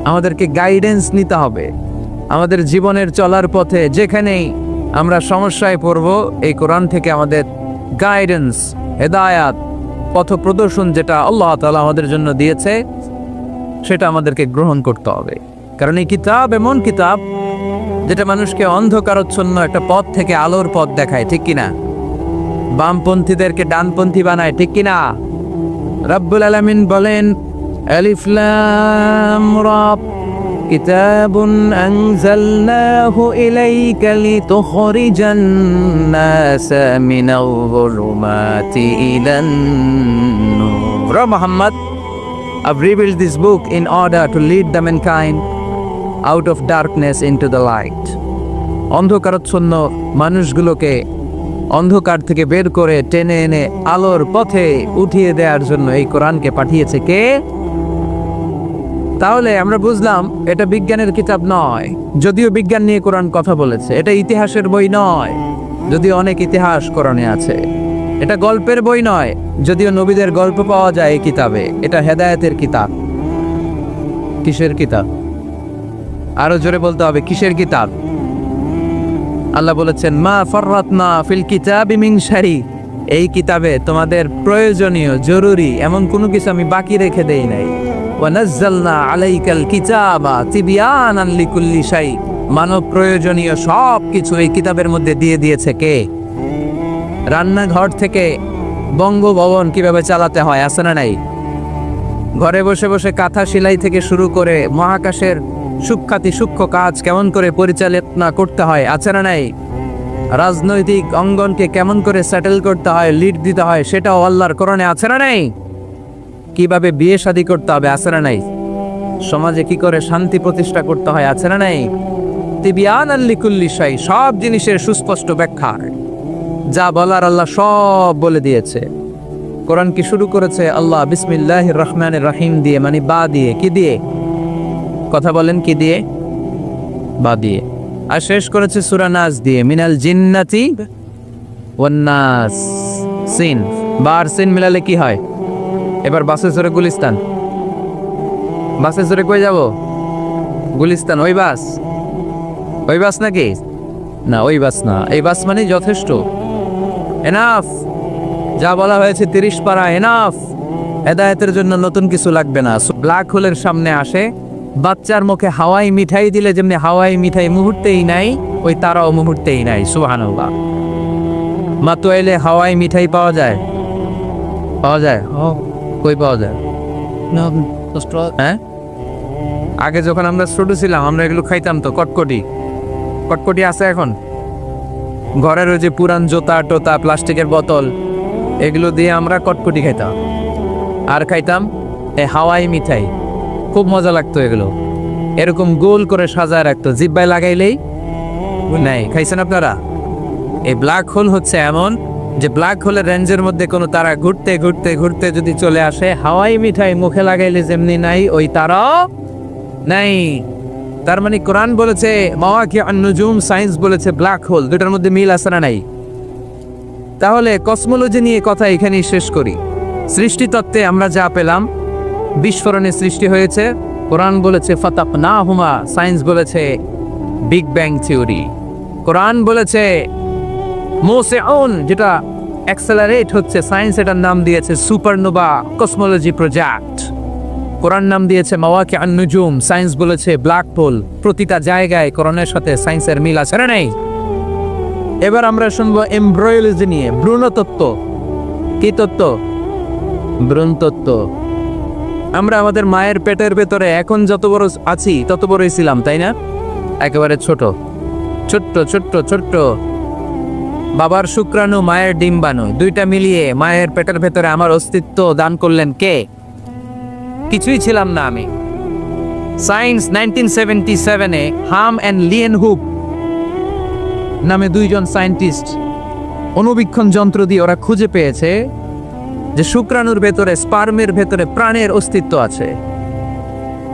আমাদেরকে গাইডেন্স নিতে হবে। আমাদের জীবনের চলার পথে যেখানেই আমরা সমস্যায় পড়ব, এই কোরআন থেকে আমাদের গাইডেন্স, হেদায়াত, পথ প্রদর্শন যেটা আল্লাহ তাআলা আমাদের জন্য দিয়েছে, সেটা আমাদেরকে গ্রহণ করতে হবে। কারণ এই কিতাব এমন কিতাব যেটা মানুষকে অন্ধকারচ্ছন্ন একটা পথ থেকে আলোর পথ দেখায়, ঠিক কিনা? বামপন্থীদেরকে ডানপন্থী বানায়, ঠিক কিনা? রাব্বুল আলামিন বলেন, আলিফ লাম রা, কিতাবুন আনজালনাহু ইলাইকা লিতুখরিজান নাসা মিনাল যুলুমাতি ইলান নূর। Muhammad, I've revealed this book in order to lead the mankind out of darkness into the light. অন্ধকারাচ্ছন্ন মানুষগুলোকে অন্ধকার থেকে বের করে টেনে এনে আলোর পথে উঠিয়ে দেওয়ার জন্য এই কোরআনকে পাঠিয়েছে কে? তাহলে আমরা বুঝলাম এটা বিজ্ঞানের কিতাব নয়, যদিও বিজ্ঞান নিয়ে কোরআন কথা বলেছে। এটা ইতিহাসের বই নয়, যদিও অনেক ইতিহাস কোরআনে আছে। এটা গল্পের বই নয়, যদিও নবীদের গল্প পাওয়া যায় এই কিতাবে। এটা হেদায়েতের কিতাব। কিসের কিতাব? আরো জোরে বলতে হবে, কিসের কিতাব? আল্লাহ বলেছেন, মা ফাররাতনা ফিল কিতাবি মিন শাই। এই কিতাবে তোমাদের প্রয়োজনীয়, জরুরি এমন কোনো কিছু আমি বাকি রেখে দেই নাই। ওয়া নাযালনা আলাইকাল কিতাবা তিবয়ানান লিকুল্লি শাই। মানব প্রয়োজনীয় সব কিছু এই কিতাবের মধ্যে দিয়ে দিয়েছে কে? রান্নাঘর থেকে বঙ্গভবন কিভাবে চালাতে হয়, আছে না নাই? ঘরে বসে বসে কাঁথা সেলাই থেকে শুরু করে মহাকাশের সূক্ষ্মাতি সূক্ষ্ম কাজ কেমন করে পরিচালনা করতে হয়, আছে না নাই? রাজনৈতিক অঙ্গনকে কেমন করে সেটেল করতে হয়, লিড দিতে হয়, সেটাও আল্লাহর কোরআনে আছে না নাই? কিভাবে বিয়ে শাদী করতে হবে, আছে না নাই? সমাজে কি করে শান্তি প্রতিষ্ঠা করতে হয়, আছে না নাই? তিবিয়ানান লিকুল্লি শাই, সব জিনিসের সুস্পষ্ট ব্যাখ্যা। যা বলার আল্লাহ সব বলে দিয়েছে। কোরআন কি শুরু করেছে আল্লাহ বিসমিল্লাহির রহমানির রহিম দিয়ে, মানে বা দিয়ে। কি দিয়ে? কথা বলেন, কি দিয়ে? বা দিয়ে। আর শেষ করেছে সূরা নাস দিয়ে, মিনাল জিন্নাতি ওয়ান নাস। সিন বা আর সিন মিলালে কি হয়? এবার বাসে চড়ে গুলিস্তান। বাসে চড়ে কই যাব? গুলিস্তান। ওই বাস? ওই বাস নাকি? না, ওই বাস না। এই বাস মানে যথেষ্ট, এনাফ। যা বলা হয়েছে 30 পারা এনাফ। হেদায়েতের জন্য নতুন কিছু লাগবে না। ব্ল্যাক হোলের সামনে আসে, বাচ্চার মুখে হাওয়াই মিঠাই দিলে যেমনি হাওয়াই মিঠাই মুহূর্তেই নাই, ওই তারাও মুহূর্তেই নাই। সুবহানাল্লাহ। মাতুয়াইলে হাওয়াই মিঠাই পাওয়া যায়? পাওয়া যায়? কই পাওয়া যায়? হ্যাঁ, আগে যখন আমরা ছোট ছিলাম আমরা এগুলো খাইতাম তো। কটকটি, কটকটি আছে এখন? ঘরের ওই যে পুরান জোতা টোতা, প্লাস্টিকের বোতল, এগুলো দিয়ে আমরা কটকটি খাইতাম। আর খাইতাম এই হাওয়াই মিঠাই, খুব মজা লাগতো। এগুলো এরকম গোল করে সাজায় রাখতো, জিব্বায় লাগাইলেই নাই। খাইছেন আপনারা? এই ব্ল্যাক হোল হচ্ছে এমন যে ব্ল্যাক হোলের রেঞ্জের মধ্যে কোনো তারা ঘুরতে ঘুরতে ঘুরতে যদি চলে আসে, হাওয়াই মিঠাই মুখে লাগাইলে যেমনি নাই, ওই তারাও নাই। তার মানে কোরআন বলেছে মাওয়াকি আন-নুজুম, সায়েন্স বলেছে ব্ল্যাক হোল। দুটার মধ্যে মিল আছে না নাই? তাহলে কসমোলজি নিয়ে কথা এখানেই শেষ করি। সৃষ্টিতত্ত্বে আমরা যা পেলাম, বিস্ফোরণে সৃষ্টি হয়েছে। কোরআন বলেছে ফাতাকনাহুমা, সায়েন্স বলেছে বিগ ব্যাং থিওরি। কোরআন বলেছে মোসেউন, যেটা অ্যাক্সেলারেট হচ্ছে, সায়েন্স এটার নাম দিয়েছে সুপারনোভা কসমোলজি প্রজেক্ট। কোরআন নাম দিয়েছে মাওয়াকি আন-নুজুম, সায়েন্স বলেছে ব্ল্যাক হোল। প্রতিটা জায়গায় কোরআনের সাথে সায়েন্সের মিল আছে না নাই? এবার আমরা শুনবো এমব্রয়োলজি নিয়ে, ভ্রূণতত্ত্ব। কি তত্ত্ব? ভ্রূণতত্ত্ব। আমরা আমাদের মায়ের পেটের ভেতরে এখন যত বড় আছি তত বড়ই ছিলাম, তাই না? একেবারে ছোট ছোট্ট ছোট্ট ছোট্ট। বাবার শুক্রাণু, মায়ের ডিম্বাণু, দুইটা মিলিয়ে মায়ের পেটের ভেতরে আমার অস্তিত্ব দান করলেন কে? কিছুই ছিলাম না আমি। সায়েন্স 1977-এ হাম অ্যান্ড লিয়েন হুক নামে দুইজন সায়েন্টিস্ট অনুবীক্ষণ যন্ত্র দিয়ে ওরা খুঁজে পেয়েছে যে শুক্রাণুর ভেতরে, স্পার্মের ভেতরে প্রাণের অস্তিত্ব আছে।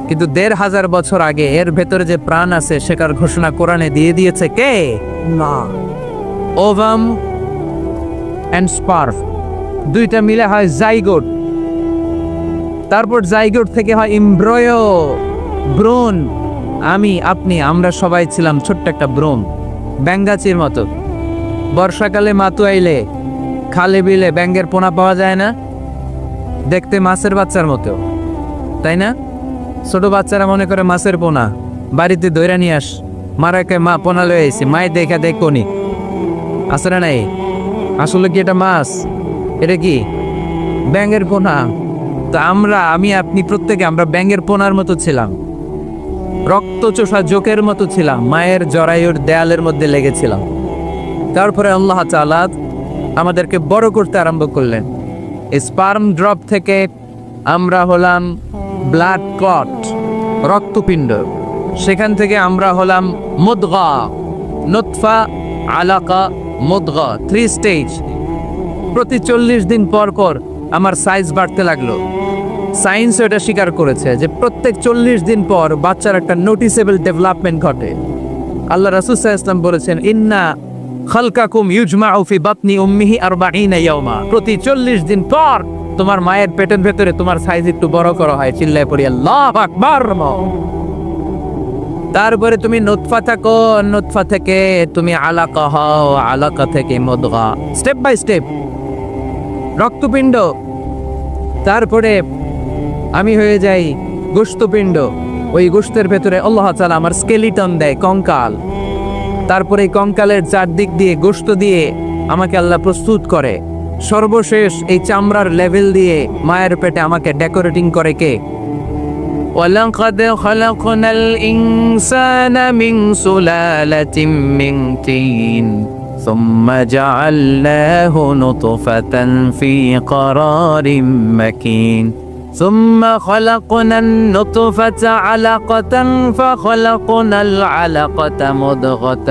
কিন্তু 1500 বছর আগে এর ভেতরে যে প্রাণ আছে সেটার ঘোষণা কোরআনে দিয়ে দিয়েছে কে? না। ওভাম অ্যান্ড স্পার্ম দুইটা মিলে হয় জাইগোট। তারপর জাইগোট থেকে হয় এমব্রয়ো, ভ্রূণ। আমি, আপনি, আমরা সবাই ছিলাম ছোট্ট একটা ভ্রূণ, ব্যাঙ্গাচির মতো। বর্ষাকালে মাতুয়াইলে, খালে বিলে ব্যাঙ্গের পোনা পাওয়া যায় না? দেখতে মাছের বাচ্চার মতো, তাই না? ছোট বাচ্চারা মনে করে মাছের পোনা, বাড়িতে দইরা নিয়ে আস, মারাকে মা পোনা লয়ে আইছি, মায় দেখা দেখনি আছে না নাই? আসলে কি এটা মাছ? এটা কি ব্যাঙ্গের পোনা? তো আমরা, আমি, আপনি, প্রত্যেকে আমরা ব্যাঙ্গের পোনার মতো ছিলাম, রক্তচোষা জোকের মতো ছিলাম, মায়ের জরায়ুর দেয়ালের মধ্যে লেগেছিলাম। তারপরে আল্লাহ তাআলা আমাদেরকে বড় করতে আরম্ভ করলেন। স্পার্ম ড্রপ থেকে আমরা হলাম ব্লাড ক্লট, রক্তপিণ্ড। সেখান থেকে আমরা হলাম মুদগা, নুতফা, আলাকা, মুদগা, 3 স্টেজ। প্রতি 40 দিন পর পর আমার সাইজ বাড়তে লাগলো। সায়েন্স এটা স্বীকার করেছে যে প্রত্যেক 40 দিন পর বাচ্চার একটা নোটিসেবল ডেভেলপমেন্ট ঘটে। আল্লাহ রাসূল সাল্লাল্লাহু আলাইহি ওয়াসাল্লাম বলেছেন ইন্না খালকাকুম ইউজমাউ ফি বাতনি উম্মিহি 40 ইয়াওমা। প্রতি 40 দিন পর তোমার মায়ের পেটের ভেতরে তোমার সাইজ একটু বড় করা হয়। চিল্লায় পড়ি আল্লাহু আকবার। তারপরে তুমি নুতফা থাকো, নুতফা থেকে তুমি আলাকা হও, আলাকা থেকে মুদগা, স্টেপ বাই স্টেপ রক্তপিণ্ড। তারপরে আমি হয়ে যাই গোশতপিণ্ড। ওই গোশতের ভেতরে আল্লাহ তাআলা আমার স্কেলিটন দেয়, কঙ্কাল। তারপরে এই কঙ্কালের চারদিক দিয়ে গোশত দিয়ে আমাকে আল্লাহ প্রস্তুত করে। সর্বশেষ এই চামড়ার লেভেল দিয়ে মায়ের পেটে আমাকে ডেকোরেটিং করে কে? ওয়ালাকাদ খালাকনাল ইনসানা মিন সুলালাতিন মিন তিন সুম্মা জাআলনাহু নুতফাতান ফি ক্বারারিম মাকিন। ثم خلقنا النطفة علقة فخلقنا العلقة مضغة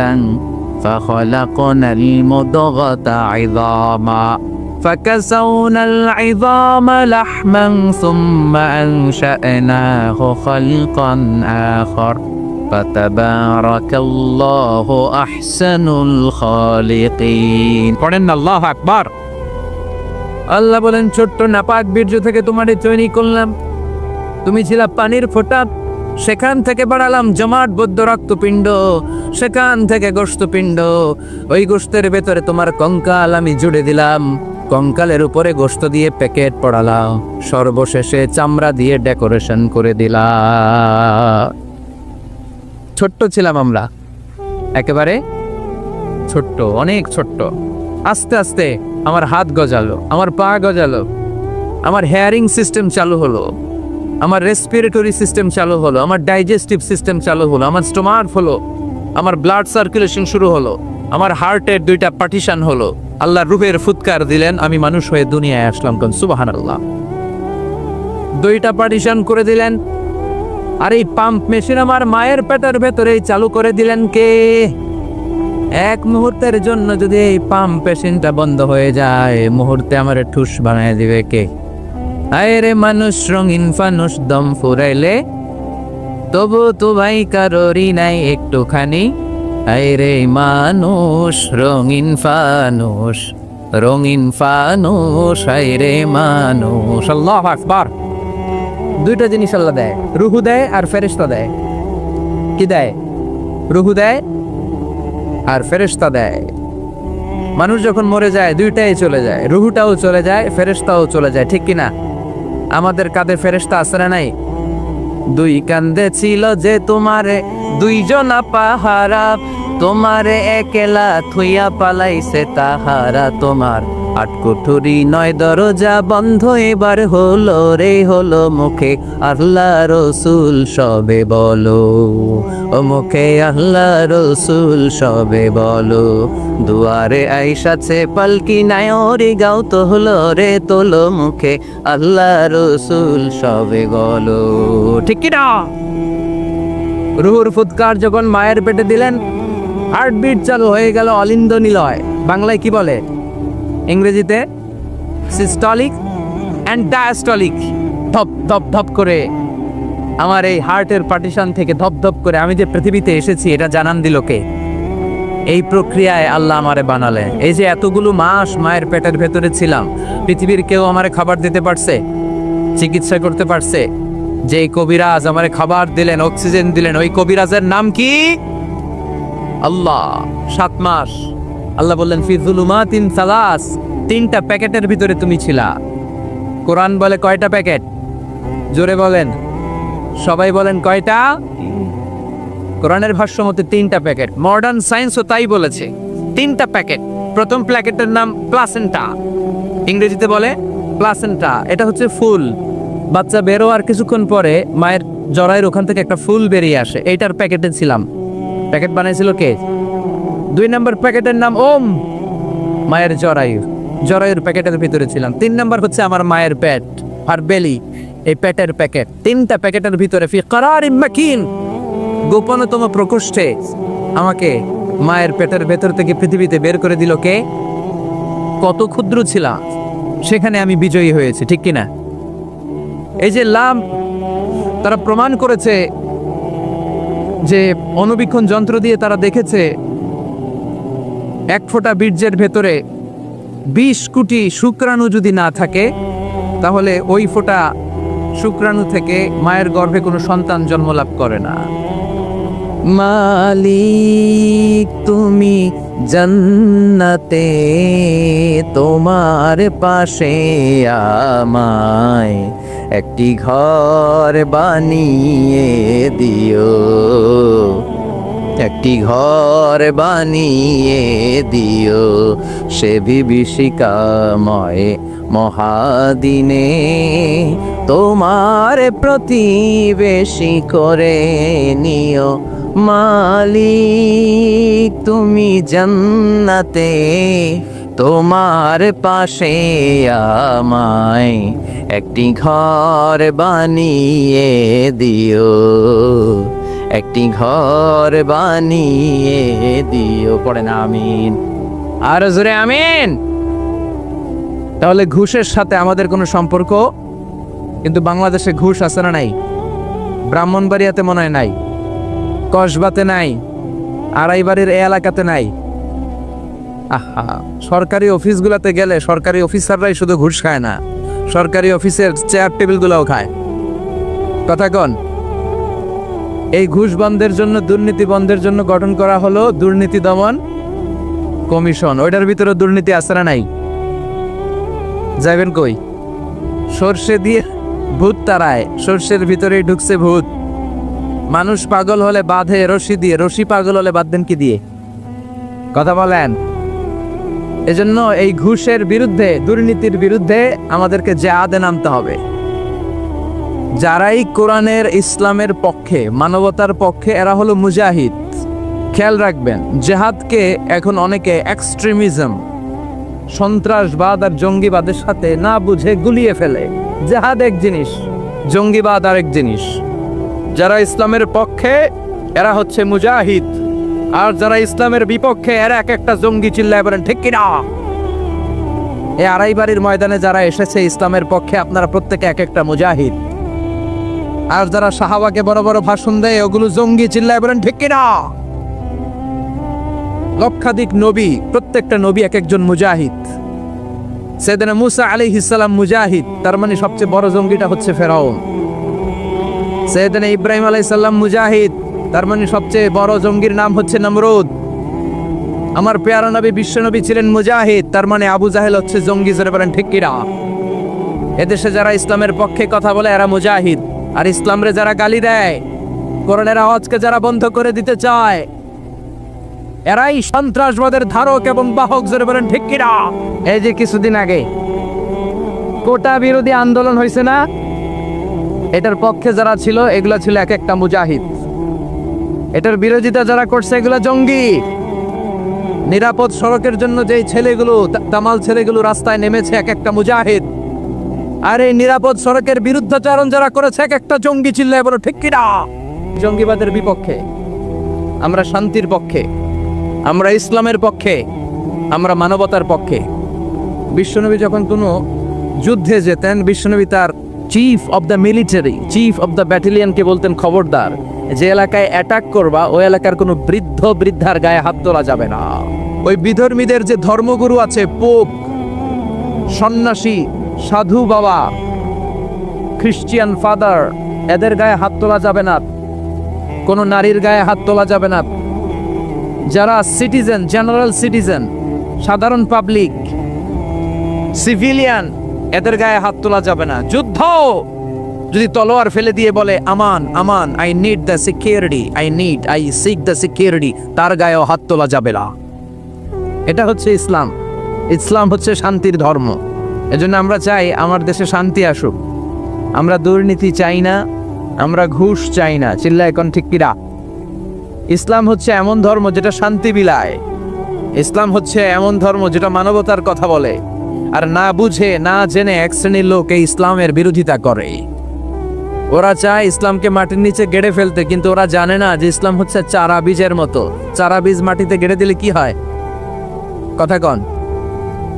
فخلقنا المضغة عظاما فكسونا العظام لحما ثم أنشأناه خلقا آخر فتبارك الله أحسن الخالقين পড়েন আল্লাহু আকবার। আল্লাহ বলেন ছোট্ট নাপাক বীর্য থেকে তোমারে তৈরি করলাম, তুমি ছিলা পানির ফোঁটা, সেখান থেকে বাড়ালাম জমাট বদ্ধ রক্তপিণ্ড, সেখান থেকে গোশতপিণ্ড, ওই গোশতের ভেতরে তোমার কঙ্কাল আমি জুড়ে দিলাম, কঙ্কালের উপরে গোশত দিয়ে প্যাকেট পড়ালাম, সর্বশেষে চামড়া দিয়ে ডেকোরেশন করে দিলাম। ছোট্ট ছিলাম আমরা, একেবারে ছোট্ট, অনেক ছোট্ট। আস্তে আস্তে আমার হাত গজালো, আমার পা গজালো, আমার হেয়ারিং সিস্টেম চালু হলো, আমার রেসপিরেটরি সিস্টেম চালু হলো, আমার ডাইজেস্টিভ সিস্টেম চালু হলো, আমার স্টোমাক হলো, আমার ব্লাড সার্কুলেশন শুরু হলো, আমার হার্টের দুইটা পার্টিশন হলো, আল্লাহ রূহের ফুৎকার দিলেন, আমি মানুষ হয়ে দুনিয়ায় আসলাম। কোন সুবহানাল্লাহ। দুইটা পার্টিশন করে দিলেন, আর এই পাম্প মেশিন আমার মায়ের পেটের ভেতরেই চালু করে দিলেন কে? এক মুহূর্তের জন্য যদি এই পাম্প মেশিনটা বন্ধ হয়ে যায়, মুহূর্তে আমার ঠুস বানায় দিবে কে? আয় রে মানুষ রঙিন ফানুষ, দম ফুরাইলে তবু তো ভাই কারোরই নাই একটুখানি। আয় রে মানুষ রঙিন ফানুষ, রঙিন ফানুষ, আয় রে মানুষ। আল্লাহু আকবার। দুইটা জিনিস আল্লাহ দেয়, রুহু দেয় আর ফেরেশতা দেয়। কি দেয়? রুহু দেয় আর ফেরেশতা দেয়। মানুষ যখন মরে যায় দুইটাই চলে যায়, রুহুটাও চলে যায়, ফেরেশতাও চলে যায়, ঠিক কিনা? আমাদের কাঁধে ফেরেশতা আছে না নাই? দুই কান্দে ছিল যে তোমারে দুইজনা পাহারা, তোমারে একলা থুইয়া পালাইছে তাহারা, তোমার আটকুঠুরি নয় দরজা বন্ধ এবার হলো রে, হলো মুখে আল্লাহ রসুল সবে বলো, ও মুখে আল্লাহ রসুল সবে বলো, দুয়ারে আইসাছে পালকি নায়রি গাও তো হলো রে, তোলো মুখে আল্লাহ রসুল সবে বলো, ঠিক কিনা? রুহুর ফুৎকার যখন মায়ের পেটে দিলেন, হার্টবিট চালু হয়ে গেল, অলিন্দ নিলয়। বাংলায় কি বলে? ইংরেজিতে সিস্টলিক অ্যান্ড ডায়াস্টলিক। ধপ ধপ ধপ করে আমার এই হার্টের পার্টিশন থেকে ধপ ধপ করে আমি যে পৃথিবীতে এসেছি এটা জানান দিল কে? এই প্রক্রিয়ায় আল্লাহ আমারে বানালেন। এই যে এতগুলো মাস মায়ের পেটের ভেতরে ছিলাম, পৃথিবীর কেউ আমারে খাবার দিতে পারছে, চিকিৎসা করতে পারছে? যে কবিরাজ আমারে খাবার দিলেন, অক্সিজেন দিলেন, ওই কবিরাজের নাম কি? আল্লাহ। 7 মাস আল্লাহ বললেন ফি যুলুমাতিন সালাস, 3টা প্যাকেটের ভিতরে তুমি ছিলা। কোরআন বলে কয়টা প্যাকেট? জোরে বলেন, সবাই বলেন কয়টা? কোরআনের ভাষ্য মতে 3টা প্যাকেট। মডার্ন সায়েন্সও তাই বলেছে, 3টা প্যাকেট। প্রথম প্যাকেটের নাম প্লাসেন্টা, ইংরেজিতে বলে প্লাসেন্টা। এটা হচ্ছে ফুল। বাচ্চা বেরো আর কিছুক্ষণ পরে মায়ের জরায়ের ওখান থেকে একটা ফুল বেরিয়ে আসে, এইটার প্যাকেটে ছিলাম। প্যাকেট বানাইছিল কে? 2 নম্বর প্যাকেটের নাম ওম, মায়ের জরায়ুর প্যাকেটের ভিতরে ছিলাম। 3 নম্বর হচ্ছে আমার মায়ের পেট, আর বেলি, এই পেটের প্যাকেট। 3টা প্যাকেটের ভিতরে ফি করারিম মাকিন, গোপনতম প্রকোষ্ঠে আমাকে মায়ের পেটের ভেতর থেকে পৃথিবীতে বের করে দিল কে? কত ক্ষুদ্র ছিলাম, সেখানে আমি বিজয়ী হয়েছি, ঠিক কিনা? এই যে লাম, তারা প্রমাণ করেছে যে অণুবীক্ষণ যন্ত্র দিয়ে তারা দেখেছে 1 ফোঁটা বীর্যের ভেতরে 20 কোটি শুক্রাণু যদি না থাকে, তাহলে ওই ফোঁটা শুক্রাণু থেকে মায়ের গর্ভে কোনো সন্তান জন্ম লাভ করে না। মালিক তুমি জান্নাতে, তোমার পাশে আমায় একটি ঘর বানিয়ে দিও, একটি ঘর বানিয়ে দিও, সে বিভীষিকাময় মহাদিনে তোমার প্রতিবেশী করে নিও। মালিক তুমি জান্নাতে, তোমার পাশে আমায় একটি ঘর বানিয়ে দিও, একটি ঘর বানিয়ে দিও। পড়েন আমিন। আর জোরে আমিন। তাহলে ঘুষের সাথে আমাদের কোনো সম্পর্ক? কিন্তু বাংলাদেশে ঘুষ আছে না নাই? ব্রাহ্মণবাড়িয়াতে মনে হয় নাই, কসবাতে নাই, আড়াইবাড়ির এই এলাকাতে নাই। আহা, সরকারি অফিসগুলোতে গেলে সরকারি অফিসাররাই শুধু ঘুষ খায় না, সরকারি অফিসের চেয়ার টেবিলগুলোও খায়। কথা কন। এই ঘুষ বন্ধের জন্য, দুর্নীতি বন্ধের জন্য গঠন করা হলো দুর্নীতি দমন কমিশন। ওইটার ভিতরে দুর্নীতি আছে না নাই? যাবেন কই? সর্ষে দিয়ে ভূত তাড়ায়, সর্ষের ভিতরেই ঢুকছে ভূত। মানুষ পাগল হলে বাঁধে রশি দিয়ে, রশি পাগল হলে বাঁধবেন কি দিয়ে? কথা বলেন। এজন্য এই ঘুষের বিরুদ্ধে, দুর্নীতির বিরুদ্ধে আমাদেরকে জিহাদে নামতে হবে। যারাই কোরআনের, ইসলামের পক্ষে, মানবতার পক্ষে, এরা হলো মুজাহিদ। খেয়াল রাখবেন, জিহাদকে এখন অনেকে এক্সট্রিমিজম, সন্ত্রাসবাদ আর জঙ্গিবাদের সাথে না বুঝে গুলিয়ে ফেলে। জিহাদ এক জিনিস, জঙ্গিবাদ আরেক জিনিস। যারা ইসলামের পক্ষে এরা হচ্ছে মুজাহিদ, আর যারা ইসলামের বিপক্ষে এরা এক একটা জঙ্গি। চিল্লায় বলেন ঠিক কিনা? এই আড়াইবাড়ির ময়দানে যারা এসেছে ইসলামের পক্ষে, আপনারা প্রত্যেকে এক একটা মুজাহিদ। আর যারা সাহাবাকে বড় বড় ভাষণ দেয়, ওগুলো জঙ্গি। চিল্লায় বলেন ঠিক কিনা? লক্ষাধিক নবী, প্রত্যেকটা নবী এক একজন মুজাহিদ। সাইয়েদনা মুসা আলাইহিস সালাম মুজাহিদ, তার মানে সবচেয়ে বড় জঙ্গিটা হচ্ছে ফেরাউন। সাইয়েদনা ইব্রাহিম আলাইহিস সালাম মুজাহিদ, তার মানে সবচেয়ে বড় জঙ্গির নাম হচ্ছে নমরুদ। আমার পেয়ারা নবী, বিশ্ব নবী ছিলেন মুজাহিদ, তার মানে আবু জাহেল হচ্ছে জঙ্গি। জোরে বলেন ঠিক কিনা? এদেশে যারা ইসলামের পক্ষে কথা বলে এরা মুজাহিদ, আর ইসলামরে যারা গালি দেয়, কোরআনের আওয়াজকে যারা বন্ধ করে দিতে চায়, এরাই সন্ত্রাসবাদের ধারক এবং বাহক। জোরে বলেন ঠিক কিনা? এই যে কিছুদিন আগে কোটা বিরোধী আন্দোলন হয়েছে না, এটার পক্ষে যারা ছিল এগুলা ছিল এক একটা মুজাহিদ। এটার বিরোধিতা যারা করছে এগুলা জঙ্গি। নিরাপদ সড়কের জন্য যেই ছেলেগুলো, তামাল ছেলেগুলো রাস্তায় নেমেছে, এক একটা মুজাহিদ। আর এই নিরাপদ সড়কের বিরুদ্ধাচরণ যারা করেছে এক একটা জঙ্গি। চিল্লায় বলো ঠিক কিনা? জঙ্গিবাদের বিপক্ষে আমরা, শান্তির পক্ষে আমরা, ইসলামের পক্ষে আমরা, মানবতার পক্ষে। বিশ্বনবী যখন কোনো যুদ্ধে যেতেন, বিশ্বনবী তার chief of the military, chief of the ব্যাটালিয়নকে বলতেন, খবরদার, যে এলাকায় অ্যাটাক করবা ওই এলাকার কোনো বৃদ্ধ বৃদ্ধার গায়ে হাত তোলা যাবে না। ওই বিধর্মীদের যে ধর্মগুরু আছে, পোপ, সন্ন্যাসী, সাধু বাবা, খ্রিস্টিয়ান ফাদার, এদের গায়ে হাত তোলা যাবে না। কোনো নারীর গায়ে হাত তোলা যাবে না। যারা সিটিজেন, জেনারেল সিটিজেন, সাধারণ পাবলিক, সিভিলিয়ান, এদের গায়ে হাত তোলা যাবে না। যুদ্ধ যদি তলোয়ার ফেলে দিয়ে বলে আমান আমান, I need the security, I seek the security, তার গায়েও হাত তোলা যাবে না। এটা হচ্ছে ইসলাম। ইসলাম হচ্ছে শান্তির ধর্ম। এজন্য আমরা চাই আমার দেশে শান্তি আসুক। আমরা দুর্নীতি চাই না, আমরা ঘুষ চাই না। চিল্লা এখন ঠিক কিরা? ইসলাম হচ্ছে এমন ধর্ম যেটা শান্তি বিলায়। ইসলাম হচ্ছে এমন ধর্ম যেটা মানবতার কথা বলে। আর না বুঝে, না জেনে এক শ্রেণীর লোক এই ইসলামের বিরোধিতা করে। ওরা চায় ইসলামকে মাটির নিচে গেড়ে ফেলতে, কিন্তু ওরা জানে না যে ইসলাম হচ্ছে চারা বীজের মতো। চারা বীজ মাটিতে গেড়ে দিলে কি হয়? কথা কন।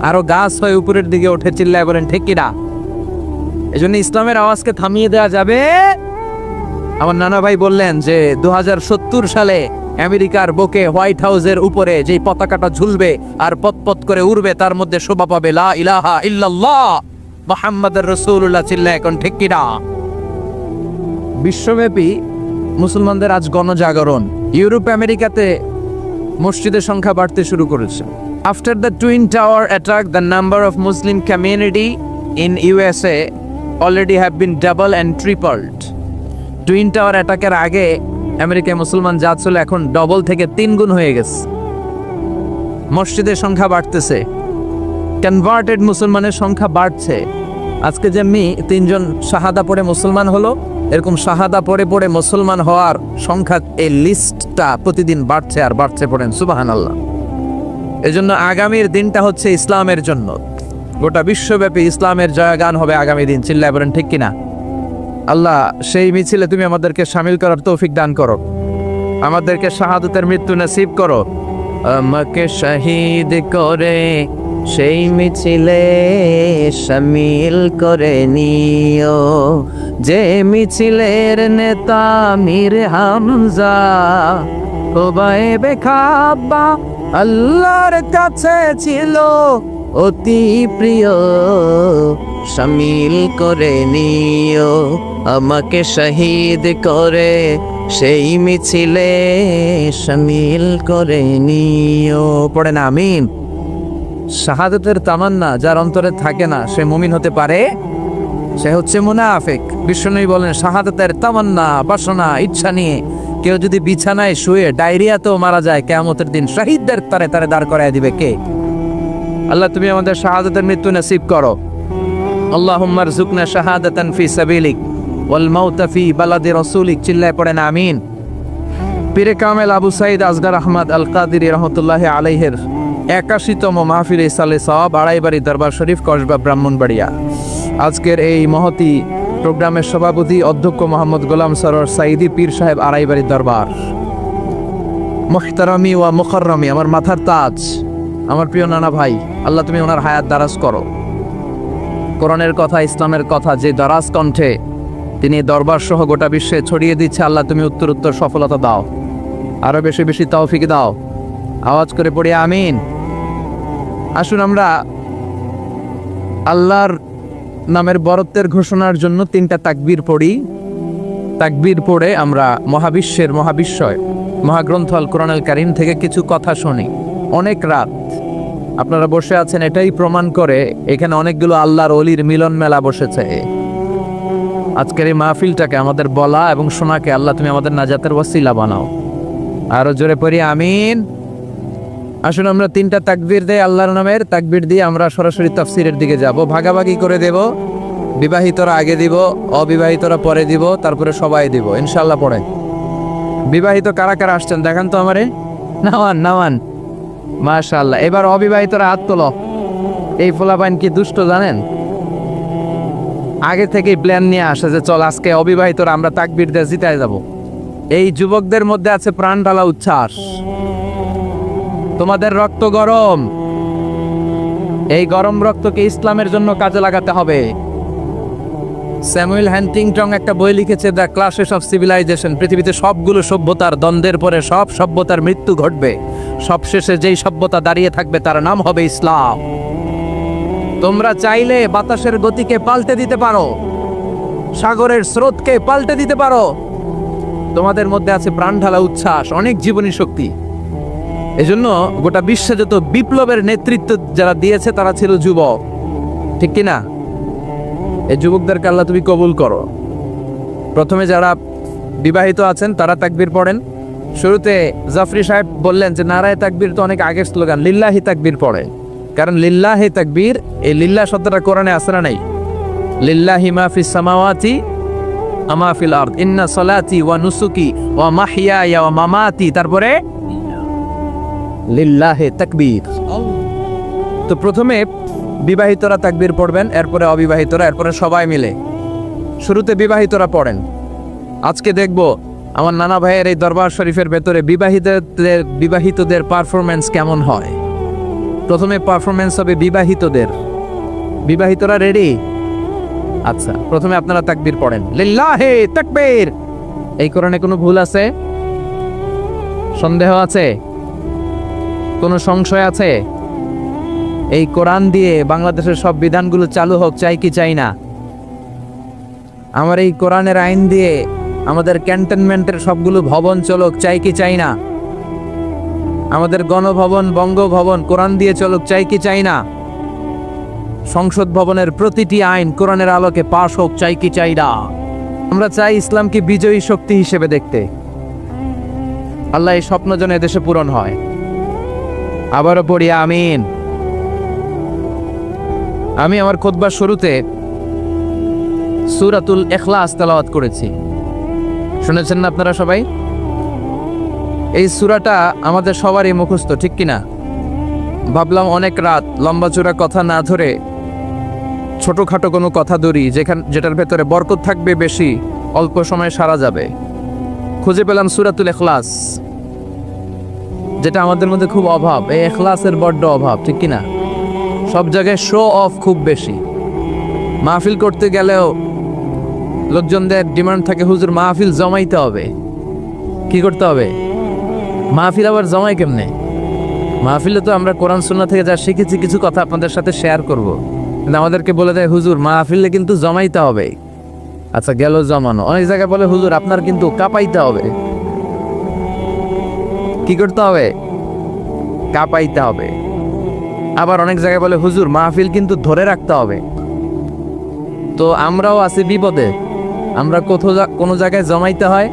আরো গাছ হয়, উপরের দিকে ওঠে। চিল্লায় বলেন ঠিক কিনা? এজন্য ইসলামের আওয়াজকে থামিয়ে দেওয়া যাবে। আমার নানা ভাই বললেন যে 2070 সালে আমেরিকার বুকে হোয়াইট হাউসের উপরে যে পতাকাটা ঝুলবে আর পতপত করে উড়বে, তার মধ্যে শোভা পাবে লা ইলাহা ইল্লাল্লাহ মুহাম্মাদুর রাসূলুল্লাহ। চিল্লায় এখন ঠিক কিনা? বিশ্বব্যাপী মুসলমানদের আজ গণজাগরণ। ইউরোপ, আমেরিকাতে মসজিদের সংখ্যা বাড়তে শুরু করেছে। After the twin tower attack, the number of Muslim community in USA already have been double and tripled. Twin tower অ্যাটাকের আগে আমেরিকায় মুসলমান জাত ছিল, এখন ডবল থেকে 3 গুণ হয়ে গেছে। মসজিদের সংখ্যা বাড়তেছে, কনভার্টেড মুসলমানের সংখ্যা বাড়ছে। আজকে যেমনি 3 জন শাহাদা পড়ে মুসলমান হলো, এরকম শাহাদা পড়ে পড়ে মুসলমান হওয়ার সংখ্যা, এই লিস্টটা প্রতিদিন বাড়ছে আর বাড়ছে। পড়েন সুবহানাল্লাহ। এজন্য আগামীর দিনটা হচ্ছে ইসলামের জন্য। গোটা বিশ্বব্যাপী ইসলামের জয়গান হবে আগামী দিন। চিল্লায় বলেন ঠিক কিনা? আল্লাহ সেই মিছিলে তুমি আমাদেরকে শামিল করার তৌফিক দান করো, আমাদেরকে শাহাদাতের মৃত্যু নসিব করো। আমাকে শহীদ করে সেই মিছিলে শামিল করে নিও, যে মিছিলের নেতা মীর হামজা ওবায়ে খাব্বা আল্লাহর কাছে ছিল অতি প্রিয়। শামিল করে নিও, আমাকে শহীদ করে সেই মিছিলে শামিল করে নিও। পড়েন আমিন। শাহাদাতের তামান্না যার অন্তরে থাকে না সে মুমিন হতে পারে? সে হচ্ছে মুনাফিক। বিশ্বনবী বলেন শাহাদাতের তামান্না, বাসনা, ইচ্ছা নিয়ে কেউ যদি বিছানায় শুয়ে ডায়রিয়াতেও মারা যায়, কিয়ামতের দিন শহীদদের তারে তারে দাঁড় করায় দিবে কে? আল্লাহ তুমি আমাদের শাহাদাতের মৃত্যু নসিব করো। আল্লাহুম্মা রযুকনা শাহাদাতান ফি সাবিলিক ওয়াল মাউতা ফি বালাদি রাসূলিক। চিল্লায় পড়েন আমিন। পীরে কামেল আবু সাঈদ আসগার আহমদ আল কাদিরি রহমতুল্লাহি আলাইহির 81তম মাহফিলে ইসালে সওয়াব আড়াইবাড়ি দরবার শরীফ, কসবা, ব্রাহ্মণবাড়িয়া। আজকের এই মহতি প্রোগ্রামের সভাপতি অধ্যক্ষ মোহাম্মদ গোলাম সরোয়ার সাঈদী পীর সাহেব, আড়াইবাড়ি দরবার। মুহতারামি ওয়া মুকাররমি, আমার মাথার তাজ, আমার প্রিয় নানা ভাই, আল্লাহ তুমি ওনার হায়াত দারাজ করো। কোরআনের কথা, ইসলামের কথা যে দারাজ কণ্ঠে তিনি দরবার সহ গোটা বিশ্বে ছড়িয়ে দিচ্ছে, আল্লাহ তুমি উত্তর সফলতা দাও, আরো বেশি বেশি তৌফিক দাও। আওয়াজ করে পড়ি আমিন। আসুন আমরা আল্লাহর নামের বরত্বের ঘোষণার জন্য 3টা তাকবীর পড়ি। তাকবীর পড়ে আমরা মহাবিশ্বয় মহাগ্রন্থ আল কোরআনুল কারীম থেকে কিছু কথা শুনি। অনেক রাত আপনারা বসে আছেন, এটাই প্রমাণ করে এখানে অনেকগুলো আল্লাহর ওলির মিলন মেলা বসেছে। আজকের এই মাহফিলটাকে, আমাদের বলা এবং শোনাকে আল্লাহ তুমি আমাদের নাজাতের ওয়াসিলা বানাও। আরো জোরে পড়ি আমিন। আসুন আমরা 3টা তাকবীর দেই আল্লাহর নামের। তাকবীর দিয়ে আমরা সরাসরি তাফসীরের দিকে যাব, ভাগাভাগি করে দেব। বিবাহিতরা আগে দিব, অবিবাহিতরা পরে দিব, তারপরে সবাই দিব ইনশাআল্লাহ। পড়ে বিবাহিত কারা কারা আসছেন দেখান তো আমারে। নাওয়ান মাশাআল্লাহ। এবার অবিবাহিতরা হাত তোলো। এই ফোলাপাইন কি দুষ্ট জানেন, আগে থেকেই প্ল্যান নিয়ে আসে যে চল আজকে অবিবাহিতরা আমরা তাকবীর দিয়ে জিতায় যাব। এই যুবকদের মধ্যে আছে প্রাণ ঢালা উচ্ছ্বাস, তোমাদের রক্ত গরম, এই গরম রক্তকে ইসলামের জন্য কাজে লাগাতে হবে। স্যামুয়েল হ্যান্টিংটন একটা বই লিখেছে, দ্য ক্লাসেস অফ সিভিলাইজেশন। পৃথিবীতে সবগুলো সভ্যতার দ্বন্দ্বের পরে সব সভ্যতার মৃত্যু ঘটবে, সবশেষে যেই সভ্যতা দাঁড়িয়ে থাকবে তার নাম হবে ইসলাম। তোমরা চাইলে বাতাসের গতিকে পাল্টে দিতে পারো, সাগরের স্রোতকে পাল্টে দিতে পারো। তোমাদের মধ্যে আছে প্রাণ ঢালা উচ্ছ্বাস, অনেক জীবনী শক্তি। এজন্য গোটা বিশ্বে যত বিপ্লবের নেতৃত্ব যারা দিয়েছে তারা ছিল যুবক, ঠিক কিনা? এই যুবকদেরকে আল্লাহ তুমি কবুল করো। প্রথমে যারা বিবাহিত আছেন তারা তাকবীর পড়েন। শুরুতে জাফরি সাহেব বললেন যে নারায়ে তাকবীর তো অনেক আগের স্লোগান, লিল্লাহি তাকবীর পড়ে। কারণ লিল্লাহি তাকবীর, এই লিল্লাহ শব্দটা কোরআনে আছে না নাই? লিল্লাহি মা ফিস সামাওয়াতি ওয়া মা ফিল আরদ, ইন্না সলাতি ওয়া নুসুকি ওয়া মাহইয়ায়া ওয়া মামাতি, তারপরে লিল্লাহি তাকবীর। তো প্রথমে বিবাহিতরা তাকবীর পড়বেন, এরপরে অবিবাহিতরা, এরপরে সবাই মিলে। শুরুতে বিবাহিতরা পড়েন। আজকে দেখব আমার নানা ভাইয়ের এই দরবার শরীফের ভেতরে বিবাহিতদের পারফরমেন্স কেমন হয়। প্রথমে পারফরমেন্স হবে বিবাহিতদের। বিবাহিতরা রেডি? আচ্ছা, প্রথমে আপনারা তাকবীর পড়েন, লিল্লাহি তাকবীর। এই কোরআনে কোনো ভুল আছে? সন্দেহ আছে? কোনো সংশয় আছে? এই কোরআন দিয়ে বাংলাদেশের সব বিধানগুলো চালু হোক, চাই কি চাই না? আমার এই কোরআনের আইন দিয়ে আমাদের ক্যান্টনমেন্টের সবগুলো ভবন চলুক, চাই কি চাই না? আমাদের গণভবন, বঙ্গভবন কোরআন দিয়ে চলুক, চাই কি চাই না? সংসদ ভবনের প্রতিটি আইন কোরআনের আলোকে পাশ হোক, চাই কি চাই না? আমরা চাই ইসলামকে বিজয়ী শক্তি হিসেবে দেখতে। আল্লাহ এই স্বপ্ন যেন এদেশে পূরণ হয়। আবারও পড়ি আমিন। আমি আমার খুতবার শুরুতে সূরাতুল ইখলাস তেলাওয়াত করেছি, শুনেছেন না আপনারা সবাই? এই সূরাটা আমাদের সবারই মুখস্থ, ঠিক কিনা? ভাবলাম অনেক রাত লম্বা চূড়া কথা না ধরে ছোটখাটো কোনো কথা ধরি যেটার ভেতরে বরকত থাকবে বেশি, অল্প সময়ে সারা যাবে। খুঁজে পেলাম সূরাতুল ইখলাস, যেটা আমাদের মধ্যে খুব অভাব। এই ইখলাসের বড্ড অভাব, ঠিক কি না? সব জায়গায় শো অফ খুব বেশি। মাহফিল করতে গেলেও লোকজনদের ডিমান্ড থাকে, হুজুর মাহফিল জমাইতে হবে। কি করতে হবে? মাহফিল আবার জমাই কেমনে? মাহফিলে তো আমরা কোরআন সুন্নাহ থেকে যা শিখেছি কিছু কথা আপনাদের সাথে শেয়ার করব, কিন্তু আমাদেরকে বলে দেয় হুজুর মাহফিলে কিন্তু জমাইতে হবে। আচ্ছা গেল জমানো। অনেক জায়গায় বলে হুজুর আপনার কিন্তু কাঁপাইতে হবে। কি করতে হবে? কাঁপাইতে হবে। আবার অনেক জায়গায় বলে হুজুর মাহফিল কিন্তু ধরে রাখতে হবে। তো আমরাও আছি বিপদে। আমরা কোনো জায়গায় জমাইতে হয়,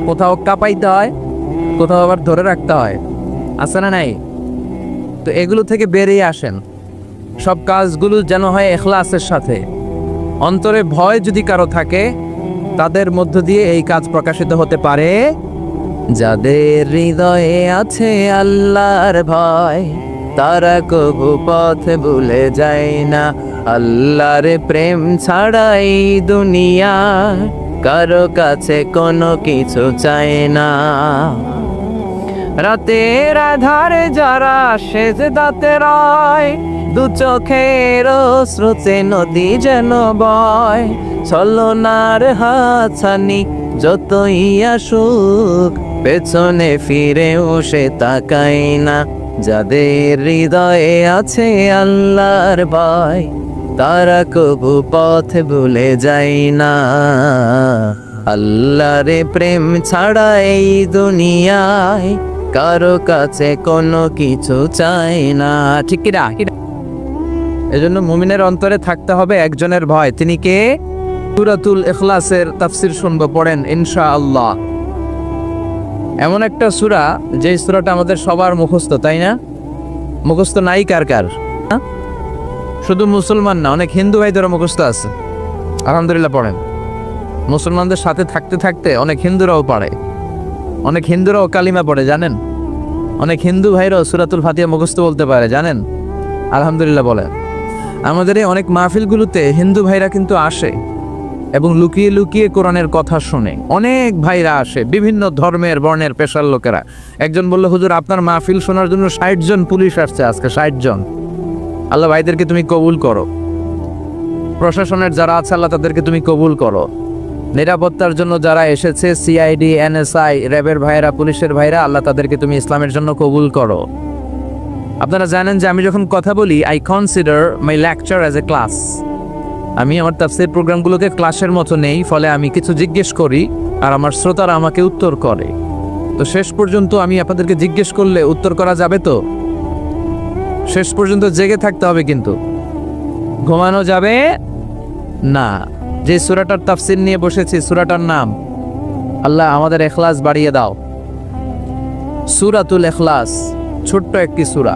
কোথাও কাঁপাইতে হয়, কোথাও আবার ধরে রাখতে হয়। আছে না নাই? তো এগুলো থেকে বেরিয়ে আসেন। সব কাজগুলো যেন হয় ইখলাসের সাথে। অন্তরে ভয় যদি কারো থাকে, তাদের মধ্য দিয়ে এই কাজ প্রকাশিত হতে পারে। যাদের হৃদয়ে আছে আল্লাহর ভয়, তারা কবু পথ ভুলে যায় না। আল্লাহর প্রেম ছাড়া এই দুনিয়া কারো কাছে কোনো কিছু চায় না। রাতের আধারে যারা সেজদাতে রয়, দু চোখের স্রোতে নদী যেন বয়। ছলনার হাতছানি যতই আসুক, পেছনে ফিরেও সে তাকায় না। যাদের হৃদয়ে আছে আল্লাহর ভয়, তারা কবু পথ ভুলে যায় না। আল্লাহর প্রেম ছাড়া এই দুনিয়ায় কারো কাছে কোনো কিছু চায় না। ঠিক কি না? এজন্য মুমিনের অন্তরে থাকতে হবে একজনের ভয়। তিনি কে? সূরাতুল ইখলাসের তাফসীর শুনবো, পড়েন ইনশাআল্লাহ। এমন একটা সূরা যে সূরাটা আমাদের সবার মুখস্থ, তাই না? মুখস্থ নাই কার কার? শুধু মুসলমান না, অনেক হিন্দু ভাইদেরও মুখস্থ আছে। আলহামদুলিল্লাহ পড়েন। মুসলমানদের সাথে থাকতে থাকতে অনেক হিন্দুরাও পড়ে, অনেক হিন্দুরাও কালিমা পড়ে, জানেন? অনেক হিন্দু ভাইরাও সূরাতুল ফাতিহা মুখস্থ বলতে পারে, জানেন? আলহামদুলিল্লাহ বলেন। আমাদের এই অনেক মাহফিলগুলোতে হিন্দু ভাইরা কিন্তু আসে এবং লুকিয়ে লুকিয়ে কোরআনের কথা শুনে। অনেক ভাইরা আসে, বিভিন্ন ধর্মের বর্ণের পেশার লোকেরা। একজন বলল হুজুর আপনার মাহফিল শোনার জন্য 60 জন পুলিশ আসছে আজকে, 60 জন। আল্লাহ ভাইদেরকে তুমি কবুল করো। প্রশাসনের যারা আছে আল্লাহ তাদেরকে তুমি কবুল করো। নিরাপত্তার জন্য যারা এসেছে, সিআইডি, এনএসআই, র্যাবের ভাইরা, পুলিশের ভাইরা, আল্লাহ তাদেরকে তুমি ইসলামের জন্য কবুল করো। আপনারা জানেন যে আমি যখন কথা বলি, I consider my lecture as a class. আমি আমার তাফসীর প্রোগ্রামগুলোকে ক্লাসের মতো নেই। ফলে আমি কিছু জিজ্ঞেস করি আর আমার শ্রোতারা আমাকে উত্তর করে। তো শেষ পর্যন্ত আমি আপনাদেরকে জিজ্ঞেস করলে উত্তর করা যাবে তো? শেষ পর্যন্ত জেগে থাকতে হবে, কিন্তু ঘুমানো যাবে না। যে সূরাটার তাফসীর নিয়ে বসেছি, সূরাটার নাম, আল্লাহ আমাদের ইখলাস বাড়িয়ে দাও। সূরাতুল ইখলাস ছোট্ট একটি সূরা।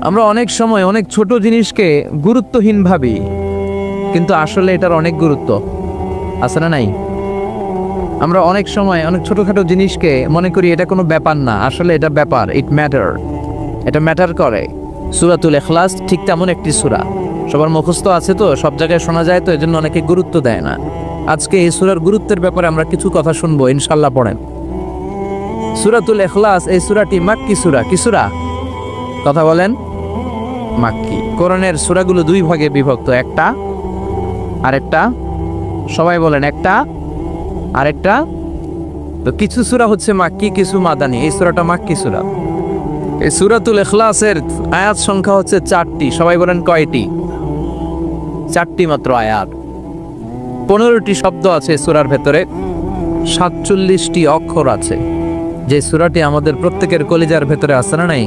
আমরা অনেক সময় অনেক ছোট জিনিসকে গুরুত্বহীন ভাবি, কিন্তু আসলে এটার অনেক গুরুত্ব আছে না নাই? আমরা অনেক সময় অনেক ছোটখাটো জিনিসকে মনে করি এটা কোনো ব্যাপার না, আসলে এটা ব্যাপার। ইট ম্যাটার, এটা ম্যাটার করে। সূরাতুল ইখলাস ঠিক তেমন একটি সূরা। সবার মুখস্থ আছে তো, সব জায়গায় শোনা যায় তো, এজন্য অনেকে গুরুত্ব দেয় না। আজকে এই সূরার গুরুত্বের ব্যাপারে আমরা কিছু কথা শুনবো ইনশাআল্লাহ। পড়েন সূরাতুল ইখলাস। এই সূরাটি মাক্কি সূরা। কি সূরা? কথা বলেন। মাক্কি। কোরআনের সূরাগুলো দুই ভাগে বিভক্ত, একটা আরেকটা। সবাই বলেন, একটা আরেকটা। তো কিছু সূরা হচ্ছে মাক্কি, কিছু মাদানী। এই সূরাটা মাক্কি সূরা। এই সূরাতুল ইখলাসের আয়াত সংখ্যা হচ্ছে 4টি। সবাই বলেন কয়টি? 4টি মাত্র আয়াত। 15টি শব্দ আছে সূরার ভেতরে, 47টি অক্ষর আছে। যে সূরাটি আমাদের প্রত্যেকের কলিজার ভেতরে আছে না নাই?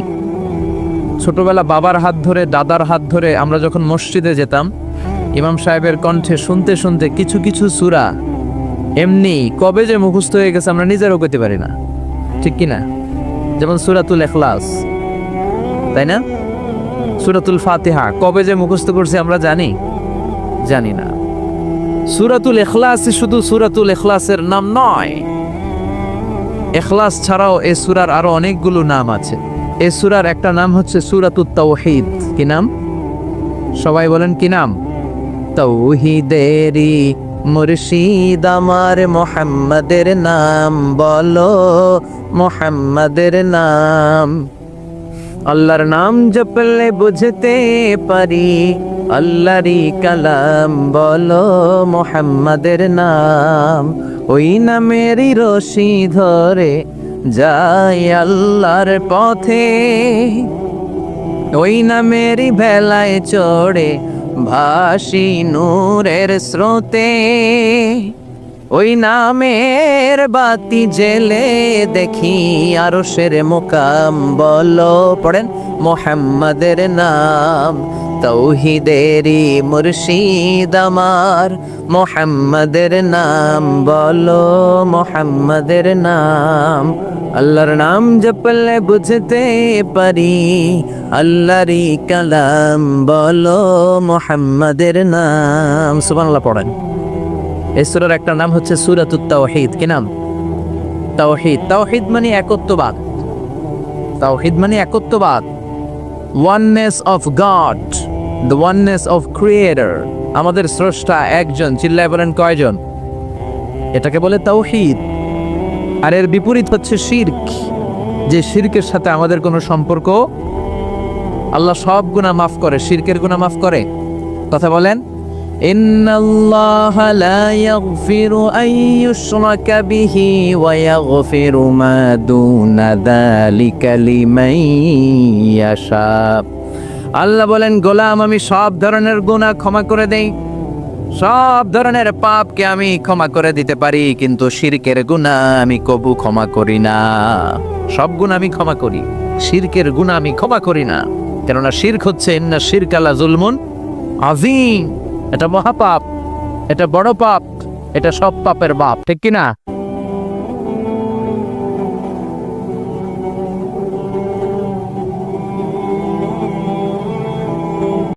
ছোটবেলা বাবার হাত ধরে, দাদার হাত ধরে আমরা যখন মসজিদে যেতাম, ইমাম সাহেবের কণ্ঠে শুনতে শুনতে কিছু কিছু সূরা এমনি কবে যে মুখস্থ হয়ে গেছে আমরা নিজেরও করতে পারি না, ঠিক কি না? যেমন সূরাতুল ইখলাস, তাই না? সূরাতুল ফাতিহা কবে যে মুখস্থ করছি আমরা জানি না। সূরাতুল ইখলাস শুধু সূরাতুল ইখলাসের নাম নয়, ইখলাস ছাড়াও এই সূরার আরো অনেকগুলো নাম আছে। এই সূরার একটা নাম হচ্ছে সূরাতুত তাওহীদ। কি নাম? সবাই বলেন কি নাম? তৌহিদেরি মুর্শিদ আমার মোহাম্মদের নাম বলো, মোহাম্মদের নাম। আল্লাহর নাম জপলে বুঝতে পারি আল্লাহরই কালাম বলো, মোহাম্মদের নাম। ওই নামেরই রশি ধরে যাই আল্লাহর পথে, ওই নামেরই ভেলায় চড়ে ভাসি নূরের স্রোতে। ওই নামের বাতি জেলে দেখি আরশের মুকাম বলো, পড়েন মোহাম্মদের নাম। তৌহিদেরি মুর্শিদ আমার মোহাম্মদের নাম বলো, মোহাম্মদের নাম। আল্লাহর নাম জপলে বুঝতে পারি আল্লাহরই কালাম বলো, মোহাম্মদের নাম। সুবহানাল্লাহ পড়েন। এই সূরার একটা নাম হচ্ছে সূরাতুত তাওহীদ। কি নাম? তাওহীদ। তাওহীদ মানে একত্ববাদ। তাওহীদ মানে একত্ববাদ, oneness of God, the oneness of creator. আমাদের স্রষ্টা একজন, চিল্লায় বলেন কয়জন? এটাকে বলে তাওহীদ। আর এর বিপরীত হচ্ছে শিরক, যে শিরকের সাথে আমাদের কোনো সম্পর্ক। আল্লাহ সব গুনাহ মাফ করে, শিরকের গুনাহ মাফ করে। কথা বলেন। ইন্নাল্লাহা লা ইয়াগফিরু আন ইউশরাকা বিহি ওয়া ইয়াগফিরু মা দুনা যালিকা লিমান ইয়াশা। আল্লাহ বলেন, গোলাম আমি সব ধরনের গুনাহ ক্ষমা করে দেই, সব ধরনের পাপকে আমি ক্ষমা করে দিতে পারি, কিন্তু শিরকের গুনাহ আমি কবু ক্ষমা করি না। সব গুনাহ আমি ক্ষমা করি, শিরকের গুনাহ আমি ক্ষমা করি না। কেননা শিরক হচ্ছে ইন্না শিরকা লা যুলমুন আযীম। এটা মহাপাপ, এটা বড় পাপ, এটা সব পাপের বাপ, ঠিক কি না?